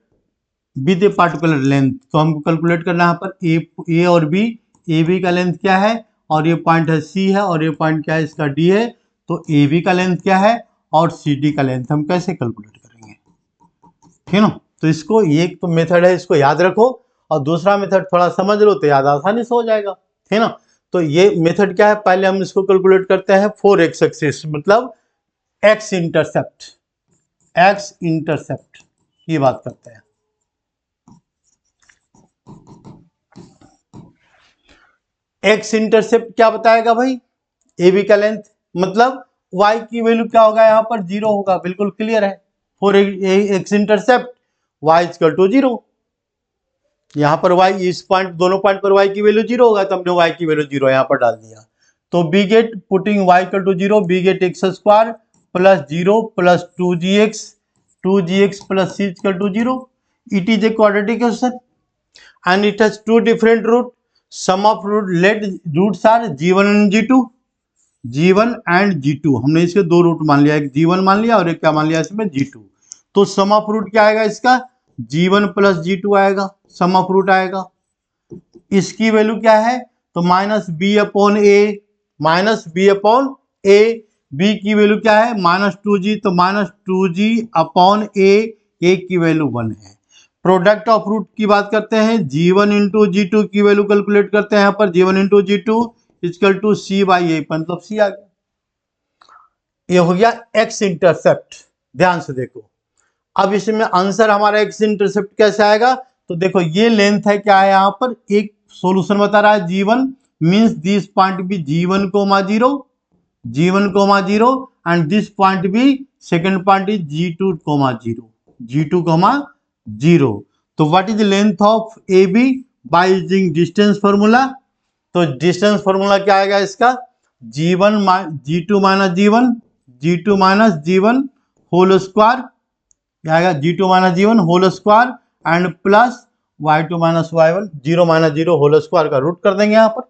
with a particular length, तो हमको कैलकुलेट करना है यहाँ पर ए और बी, ए बी का लेंथ क्या है और ये पॉइंट है सी है और ये पॉइंट क्या है इसका डी है, तो ए बी का लेंथ क्या है और सी डी का लेंथ हम कैसे कैलकुलेट करेंगे, ठीक है ना। तो इसको एक तो मेथड है, इसको याद रखो, और दूसरा मेथड थोड़ा समझ लो तो याद आसानी से हो जाएगा, ठीक है ना। तो ये मेथड क्या है, पहले हम इसको कैलकुलेट करते हैं 4x एक्सिस, मतलब एक्स इंटरसेप्ट की बात करते हैं। एक्स इंटरसेप्ट क्या बताएगा भाई, ए बी का लेंथ, मतलब y की वैल्यू क्या होगा यहाँ पर 0 होगा, बिल्कुल क्लियर है, for x intercept y equal to 0। यहाँ पर y इस पॉइंट दोनों पॉइंट पर y की वैल्यू 0 होगा तो हमने y की वैल्यू 0 यहाँ पर डाल दिया। तो we get putting y equal to 0 we get x square plus 0 plus 2gx plus c equal to 0। It is a quadratic question and it has two different root. Sum of root let roots are g1 and g1 and g2। हमने इसके दो root मान लिया, एक g1 मान लिया और एक क्या मान लिया इसमें g2। तो सम ऑफ रूट क्या आएगा इसका g1 प्लस g2 आएगा, सम ऑफ रूट आएगा। इसकी वैल्यू क्या है तो माइनस बी अपॉन ए, बी की वैल्यू क्या है -2g, तो -2g अपॉन ए की वैल्यू 1 है। प्रोडक्ट ऑफ रूट की बात करते हैं, g1 इंटू जी2 की वैल्यू कैलकुलेट करते हैं यहाँ पर, g1 इंटू जी2 equal to c by a, मतलब c आ गया। ये हो गया x इंटरसेप्ट। ध्यान से देखो, अब इसमें आंसर हमारा x इंटरसेप्ट कैसे आएगा तो देखो ये लेंथ है, क्या है यहाँ पर एक सॉल्यूशन बता रहा है g1 मींस दिस पॉइंट भी g1 comma 0 and this point भी second point is g2 comma 0। तो what is length of a b by using distance formula. तो डिस्टेंस फार्मूला क्या आएगा इसका g2 माइनस g1 होल स्क्वायर, क्या आएगा g2 माइनस g1 whole square and plus y2 minus y1 0 minus 0 whole square का रूट कर देंगे यहाँ पर,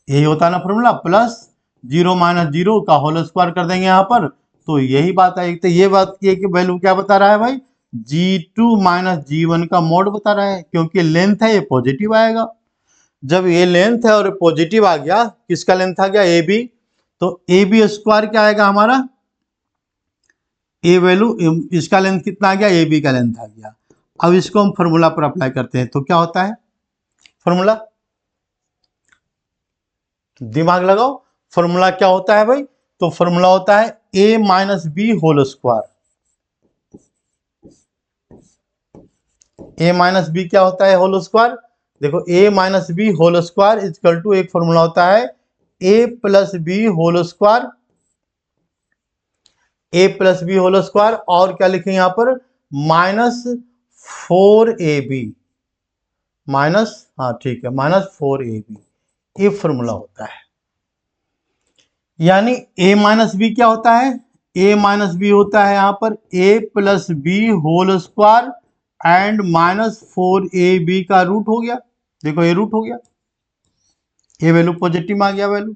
यही होता है ना फॉर्मूला, प्लस 0 माइनस 0 का होल स्क्वायर कर देंगे यहाँ पर। तो यही बात है, तो ये बात की वैल्यू क्या बता रहा है भाई g2 माइनस g1 का मोड बता रहा है, क्योंकि लेंथ है ये पॉजिटिव आएगा। जब ये लेंथ है और पॉजिटिव आ गया, किसका लेंथ आ गया ए बी, तो ए बी स्क्वायर क्या आएगा हमारा, ए वैल्यू इसका लेंथ कितना आ गया ए बी का लेंथ आ गया। अब इसको हम फॉर्मूला पर अप्लाई करते हैं तो क्या होता है फॉर्मूला, दिमाग लगाओ, फॉर्मूला क्या होता है भाई, तो फॉर्मूला होता है a minus b whole square. a minus b क्या होता है होल स्क्वायर, देखो a minus b whole square equal to एक फॉर्मूला होता है a plus b whole square, a plus b whole square और क्या लिखेंगे यहाँ पर -4ab माइनस, हाँ ठीक है -4ab, ये फॉर्मूला होता है। यानी a माइनस बी क्या होता है, a माइनस बी होता है यहाँ पर a plus b whole square and -4ab का रूट हो गया। देखो ये रूट हो गया, ये वैल्यू पॉजिटिव आ गया वैल्यू।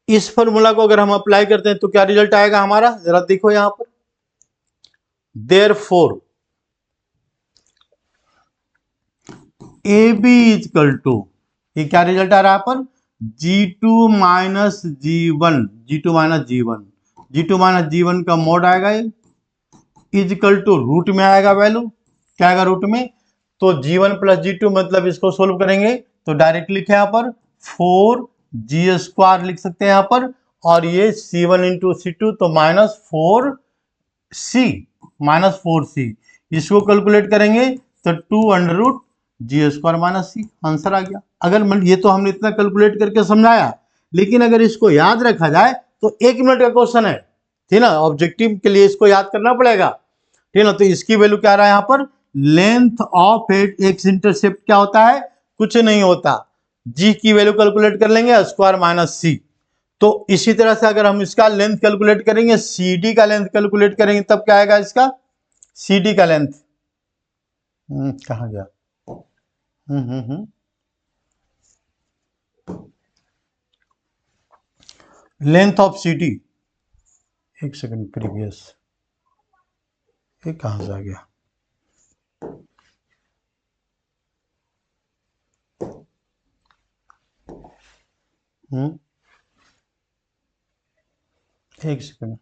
इस फॉर्मूला को अगर हम अप्लाई करते हैं तो क्या रिजल्ट आएगा हमारा, जरा देखो यहां पर, therefore a b equal to, ये क्या रिजल्ट आ रहा है पर g2 माइनस जी1 का मोड आएगा ये इक्वल टू रूट में आएगा वैल्यू, क्या आएगा रूट में, तो g1 प्लस जी2 मतलब इसको सोल्व करेंगे तो डायरेक्ट लिखे यहाँ पर 4g स्क्वायर लिख सकते हैं यहाँ पर, और ये c1 इंटू c2 तो -4c, इसको कैलकुलेट करेंगे तो 2√g square minus c, answer आ गया। अगर ये तो हमने इतना कैलकुलेट करके समझाया, लेकिन अगर इसको याद रखा जाए तो 1 मिनट का क्वेश्चन है, ठीक ना, ऑब्जेक्टिव के लिए इसको याद करना पड़ेगा, ठीक ना। तो इसकी वैल्यू क्या रहा है यहाँ पर, लेंथ ऑफ एक्स इंटरसेप्ट क्या होता है, कुछ नहीं होता, जी की वैल्यू कैलकुलेट कर लेंगे स्क्वायर माइनस सी। तो इसी तरह से अगर हम इसका लेंथ कैलकुलेट करेंगे, सी डी का लेंथ कैलकुलेट करेंगे तब क्या आएगा इसका, सी डी का लेंथ कहाँ गया, लेंथ ऑफ सी डी, एक सेकंड प्रीवियस, ये कहां से आ गया, एक सेकंड,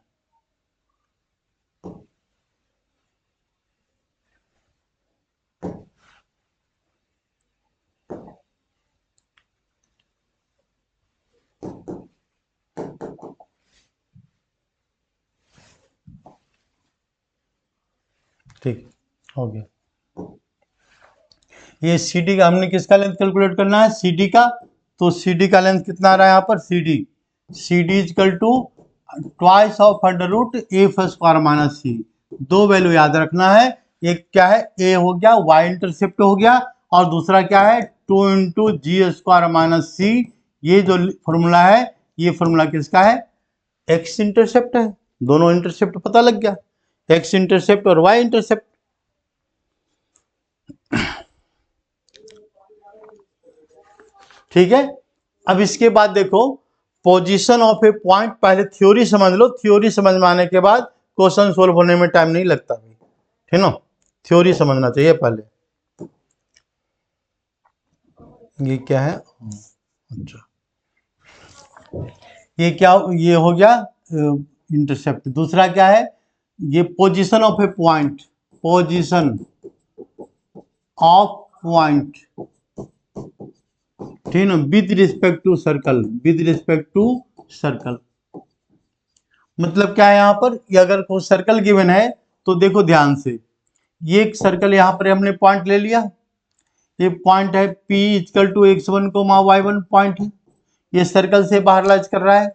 ठीक हो गया। ये सी डी का हमने किसका लेंथ कैलकुलेट करना है, सी डी का, तो सी डी का लेंथ कितना आ रहा है यहाँ पर, c d equal to twice of under root f square minus c, दो वैल्यू याद रखना है। एक क्या है, ए हो गया, वाई इंटरसेप्ट हो गया, और दूसरा क्या है, 2 इंटू जी स्क्वायर माइनस सी। ये जो फॉर्मूला है, ये फॉर्मूला किसका है, एक्स इंटरसेप्ट है। दोनों इंटरसेप्ट पता लग गया, एक्स इंटरसेप्ट और वाई इंटरसेप्ट। ठीक है। अब इसके बाद देखो, पोजीशन ऑफ ए पॉइंट, पहले थ्योरी समझ लो, थ्योरी समझ में आने के बाद क्वेश्चन सोल्व होने में टाइम नहीं लगता, ठीक ना, थ्योरी समझना चाहिए पहले। ये क्या है, अच्छा, ये क्या, ये हो गया इंटरसेप्ट। दूसरा क्या है, ये position of a point, position of point, ठीक ना, with respect to circle, with respect to circle. मतलब क्या है यहाँ पर, ये अगर कोई सर्कल गिवन है तो देखो ध्यान से, ये एक सर्कल यहाँ पर हमने पॉइंट ले लिया, ये पॉइंट है P equal to x1 y1 point है, ये सर्कल से बाहर लाइज कर रहा है।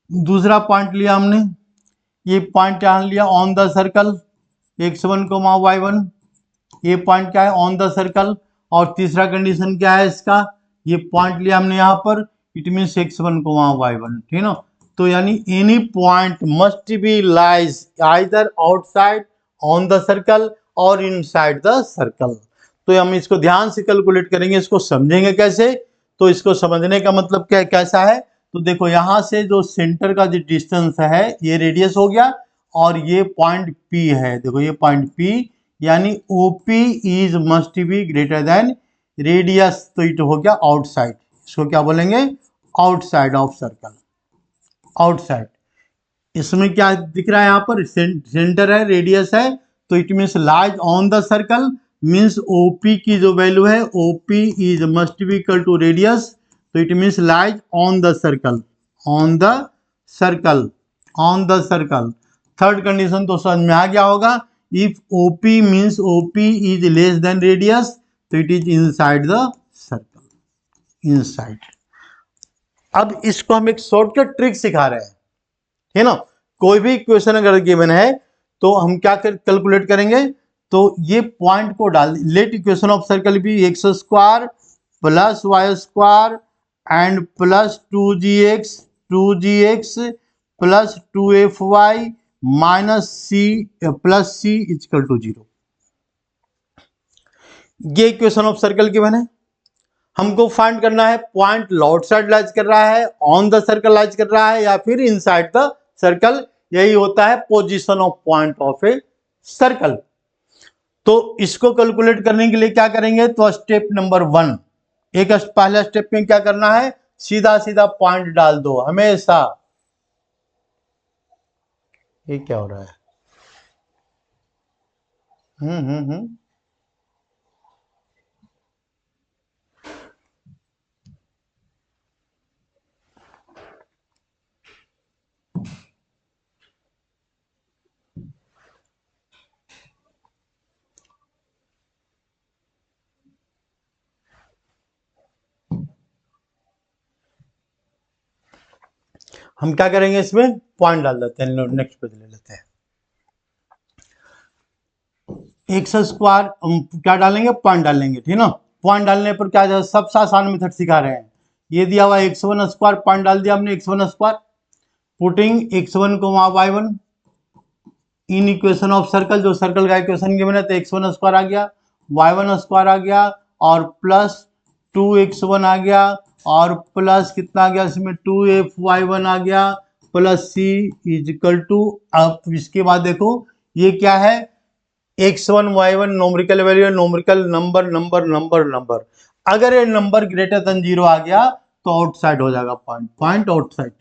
दूसरा पॉइंट लिया हमने, ये पॉइंट यहाँ लिया on the circle x1 y1, ये पॉइंट क्या है, ऑन द सर्कल। और तीसरा कंडीशन क्या है इसका, ये पॉइंट लिया हमने यहाँ पर, इट मीन्स x1 y1, ठीक ना। तो यानी any point must be lies either outside on the circle और इनसाइड द सर्कल। तो हम इसको ध्यान से कैलकुलेट करेंगे, इसको समझेंगे कैसे। तो इसको समझने का मतलब क्या, कैसा है, तो देखो यहां से जो सेंटर का जो डिस्टेंस है ये रेडियस हो गया, और ये पॉइंट P है, देखो ये पॉइंट P, यानी OP is must be greater than radius, तो इट हो गया आउटसाइड। इसको क्या बोलेंगे, आउटसाइड ऑफ सर्कल, आउटसाइड। इसमें क्या दिख रहा है, यहाँ पर सेंटर है, रेडियस है, तो it means lies on the circle, means OP की जो वैल्यू है, OP is must be equal to radius, तो it means lies on the circle, on the circle, on the circle. Third condition तो समझ में आ गया होगा, if OP means OP is less than radius, तो it is inside the circle, inside. अब इसको हम एक शॉर्टकट ट्रिक सिखा रहे हैं, है ना। कोई भी क्वेश्चन अगर गिवन है तो हम क्या कैलकुलेट करेंगे, तो ये पॉइंट को डाल, let equation of circle be x square plus Y square and plus 2gx plus 2fy minus c plus c equal to 0। ये इक्वेशन ऑफ सर्कल गिवन है, हमको फाइंड करना है पॉइंट आउट साइड लाइज कर रहा है, ऑन द सर्कल लाइज कर रहा है, या फिर इनसाइड द सर्कल। यही होता है position of point of a circle. तो इसको कैलकुलेट करने के लिए क्या करेंगे, तो स्टेप नंबर 1, एक पहला स्टेप में क्या करना है, सीधा सीधा पॉइंट डाल दो हमेशा। ये क्या हो रहा है, हम्म। हम क्या करेंगे, इसमें पॉइंट डाल देते हैं, नेक्स्ट पेज ले लेते हैं। एक्स स्क्वायर क्या डालेंगे, पॉइंट डालेंगे, ठीक ना। पॉइंट डालने पर क्या, सबसे आसान मेथड सिखा रहे हैं। ये दिया हुआ x1 स्क्वायर, पॉइंट डाल दिया हमने x1 square, putting x1 y1 in equation of circle, जो सर्कल का इक्वेशन गिवन है, तो x1 स्क्वायर आ गया, y1 स्क्वायर आ गया, और प्लस 2x1 आ गया, और प्लस कितना आ गया इसमें 2fy1 आ गया, plus c is equal to. अब इसके बाद देखो ये क्या है, x1 y1 नोमरिकल वैल्यू है, numerical number number number number. अगर ये नंबर ग्रेटर देन 0 आ गया तो आउटसाइड हो जाएगा पॉइंट, पॉइंट आउटसाइड,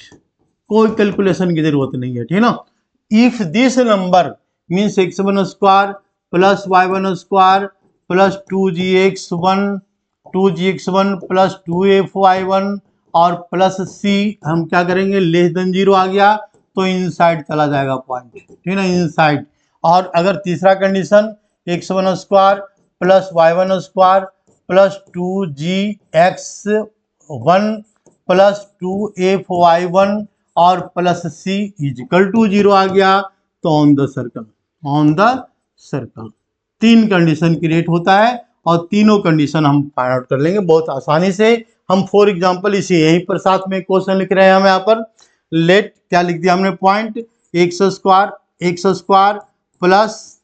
कोई कैलकुलेशन की जरूरत नहीं है, ठीक ना। If this number means x1 square plus y1 square plus 2gx1 plus 2fy1 और प्लस c, हम क्या करेंगे, लेस देन 0 आ गया तो इनसाइड चला जाएगा पॉइंट, ठीक ना, इनसाइड। और अगर तीसरा condition x1 square plus y1 square plus 2gx1 plus 2fy1 और प्लस सी इजिकल टू 0 आ गया, तो on the circle 3 condition create होता है और तीनों कंडीशन हम फाइंड आउट कर लेंगे बहुत आसानी से। हम फॉर एग्जांपल इसी यहीं पर साथ में क्वेश्चन लिख रहे हैं हम यहाँ पर। लेट क्या लिख दिया हमने, point x square plus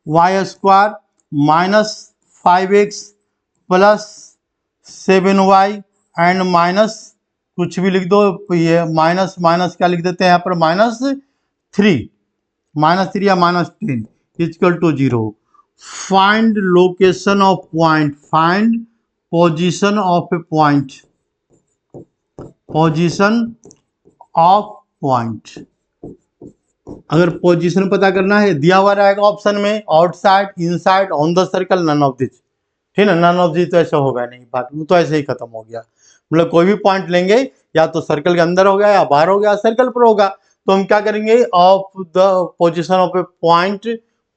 Y square minus 5x plus 7y and minus कुछ भी लिख दो, ये माइनस माइनस क्या लिख देते हैं यहाँ पर, -3 या -10 equal to 0। Find location of point, find position of a point, position of point. अगर पोजीशन पता करना है दिया हुआ रहेगा ऑप्शन में, outside, inside, on the circle, none of this, ठीक है। नन ऑफ दिस तो ऐसा होगा नहीं, बात तो ऐसे ही खत्म हो गया। मतलब कोई भी पॉइंट लेंगे या तो सर्कल के अंदर हो गया या बाहर हो गया, सर्कल पर होगा, तो हम क्या करेंगे, of the position of a point,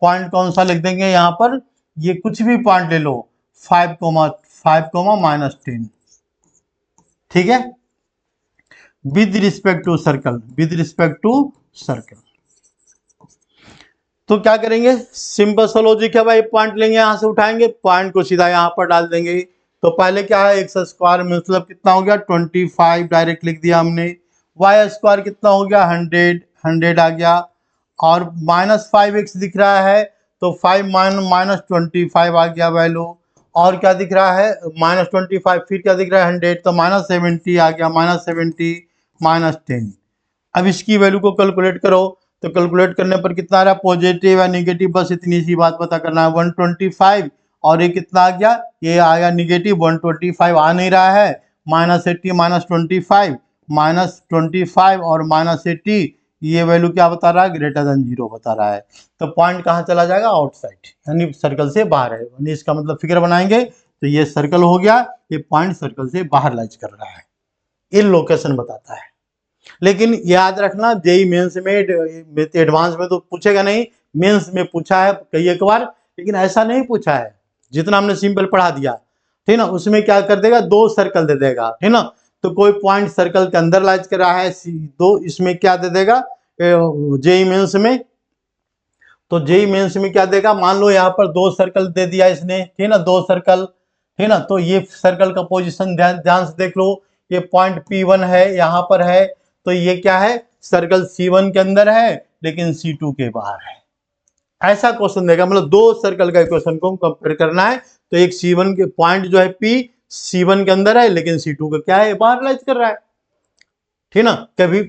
point कौन सा लिख देंगे यहाँ पर, ये कुछ भी पॉइंट ले लो, 5, -10, ठीक है, विद रिस्पेक्ट टू सर्कल। तो क्या करेंगे, सिंपल सा लॉजिक है भाई, पॉइंट लेंगे यहाँ से उठाएंगे, पॉइंट को सीधा यहाँ पर डाल देंगे। तो पहले क्या है, एक्स स्क्वायर मतलब कितना हो गया 25, डायरेक्ट लिख दिया हमने। वाई स्क्वायर कितना हो गया 100 आ गया, और -5x दिख रहा है तो 5 -25 आ गया वैल्यू। और क्या दिख रहा है -25, फिर क्या दिख रहा है 100, तो -70 आ गया, -70 -10। अब इसकी वैल्यू को कैलकुलेट करो, तो कैलकुलेट करने पर कितना आ रहा है, पॉजिटिव या निगेटिव, बस इतनी सी बात पता करना है। 125 और ये कितना आ गया, ये आया निगेटिव 125, आ नहीं रहा है, -80 -25 -25 और -80, ये वैल्यू क्या बता रहा है, ग्रेटर देन 0 बता रहा है। तो पॉइंट कहाँ चला जाएगा, आउटसाइड, यानी सर्कल से बाहर है। यानी इसका मतलब फिगर बनाएंगे तो ये सर्कल हो गया, ये पॉइंट सर्कल से बाहर लाइज कर रहा है, ये लोकेशन बताता है। लेकिन याद रखना, जेई मेंस में एडवांस में तो पूछेगा नहीं, मेंस में पूछा है कई एक बार, लेकिन ऐसा नहीं पूछा है जितना हमने सिंपल पढ़ा दिया, ठीक ना। उसमें क्या कर देगा, 2 सर्कल दे देगा, ठीक ना। तो कोई पॉइंट सर्कल के अंदर लाइज कर रहा है, 2 इसमें क्या दे देगा जेई मेंस में। तो जेई मेंस में क्या देगा, मान लो यहाँ पर 2 सर्कल दे दिया इसने, ठीक ना, 2 सर्कल, ठीक ना। तो ये सर्कल का पोजीशन ध्यान से देख लो, ये पॉइंट P1 है, यहाँ पर है, तो ये क्या है, सर्कल C1 के अंदर है लेकिन C2 के बाहर है। ऐसा क्वेश्चन देगा, मतलब 2 सर्कल का क्वेश्चन को कंपेयर करना है। तो एक C1 के पॉइंट जो है P C1 के अंदर है लेकिन C2 का क्या है, बाहर लाइज कर रहा है, ठीक ना। कभी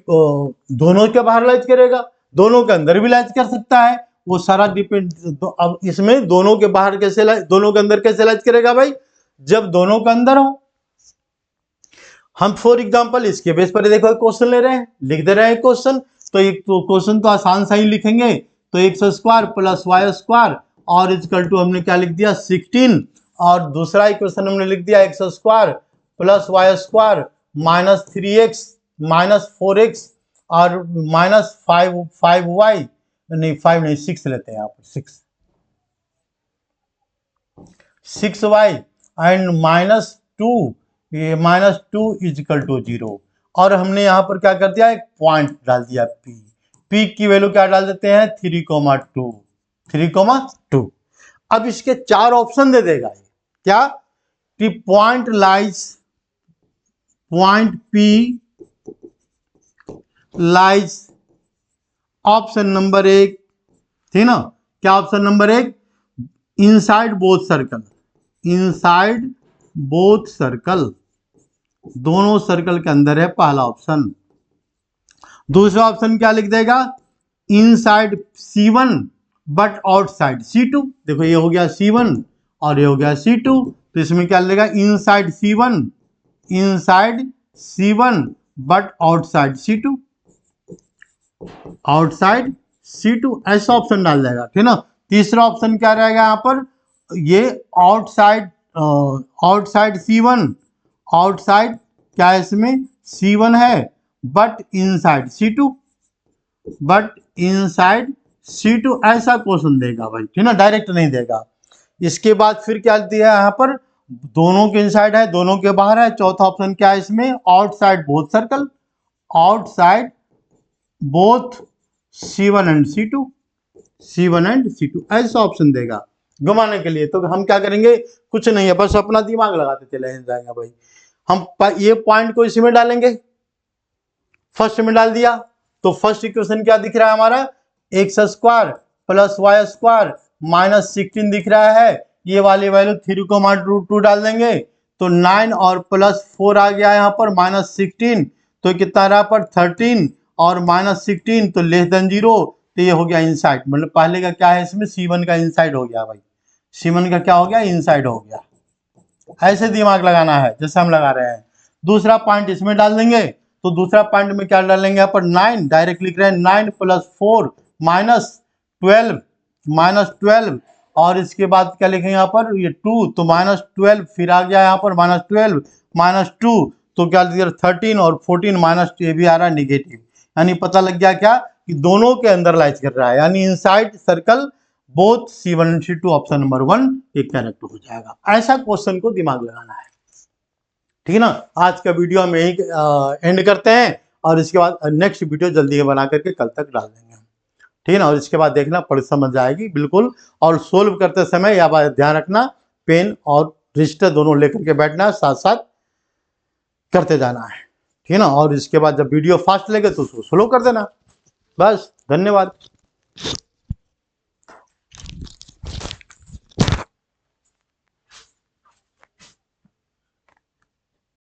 दोनों के बाहर लाइज करेगा, दोनों के अंदर भी लाइज कर सकता है, वो सारा डिपेंड। अब इसमें दोनों के बाहर कैसे लाइज, दोनों के अंदर कैसे लाइज करेगा भाई, जब दोनों के अंदर हो। हम फॉर एग्जांपल इसके बेस पर देखो क्वेश्चन ले रहे हैं, लिख दे रहे हैं क्वेश्चन, तो एक तो क्वेश्चन तो आसान सा ही लिखेंगे। तो x square plus Y square और इक्वल टू हमने क्या लिख दिया 16, और दूसरा इक्वेशन हमने लिख दिया x square plus Y square -3x -4x और -5y, नहीं 5 नहीं 6 लेते हैं यहाँ पर, 6y एंड -2, ये -2 इजिकल टू 0। और हमने यहाँ पर क्या कर दिया, एक पॉइंट डाल दिया P की वैल्यू क्या डाल देते हैं 3,2। अब इसके 4 ऑप्शन दे देगा, क्या कि point P lies option number 1, ठीक ना। क्या option number 1, inside both circle, inside both circle, दोनों सर्कल के अंदर है पहला ऑप्शन। दूसरा ऑप्शन क्या लिख देगा, inside C1 but outside C2। देखो ये हो गया C1 और ये हो गया C2, तो इसमें क्या लिखेगा, inside C1 but outside C2, outside C2, ऐसा ऑप्शन डाल देगा, ठीक ना। तीसरा ऑप्शन क्या रहेगा यहाँ पर, ये आउटसाइड C1, आउटसाइड क्या है इसमें C1 है बट इनसाइड C2, ऐसा क्वेश्चन देगा भाई, ठीक ना, डायरेक्ट नहीं देगा। इसके बाद फिर क्या दिया है यहाँ पर, दोनों के इनसाइड है दोनों के बाहर है। चौथा ऑप्शन क्या है इसमें, outside both circle, outside both C1 and C2, C1 and C2 ऐसा ऑप्शन देगा घुमाने के लिए। तो हम क्या करेंगे, कुछ नहीं है, बस अपना दिमाग लगाते चले जाएंगे भाई। हम ये पॉइंट को इसी में डालेंगे, फर्स्ट में डाल दिया तो फर्स्ट इक्वेशन क्या दिख रहा है हमारा, x square plus Y square minus 16 दिख रहा है। ये वाली वैल्यू 3 डाल देंगे तो 9 और प्लस 4 आ गया यहाँ पर माइनस 16, तो कितना रहा पर 13 और माइनस 16 तो लेस देन 0, तो ये हो गया इनसाइड। मतलब पहले का क्या है इसमें, C1 का इनसाइड हो गया भाई, C1 का क्या हो गया, इनसाइड हो गया। ऐसे दिमाग लगाना है जैसे हम लगा रहे हैं। दूसरा पॉइंट इसमें डाल देंगे तो दूसरा पॉइंट में क्या डाल देंगे यहाँ पर 9, डायरेक्ट लिख रहे हैं 9 प्लस 4 माइनस 12 और इसके बाद क्या लिखेंगे यहाँ पर ये 2, तो माइनस 12 फिर आ गया यहाँ पर माइनस 12 माइनस 2, तो क्या लिख 13 और 14 माइनस ये भी आ रहा है निगेटिव। यानी पता लग गया क्या कि दोनों के अंदर लाइज कर रहा है, यानी inside circle both C1 and C2 option number 1 एक करेक्ट हो जाएगा। ऐसा क्वेश्चन को दिमाग लगाना है, ठीक है ना। आज का वीडियो हम यही एंड करते हैं और इसके बाद नेक्स्ट वीडियो जल्दी बना करके कल तक डाल देंगे, ठीक है ना। और इसके बाद देखना पढ़ समझ आएगी बिल्कुल। और सोल्व करते समय या बात ध्यान रखना, पेन और रजिस्टर दोनों लेकर के बैठना, साथ साथ करते जाना है, ठीक है ना। और इसके बाद जब वीडियो फास्ट लगे तो उसको स्लो कर देना। बस, धन्यवाद।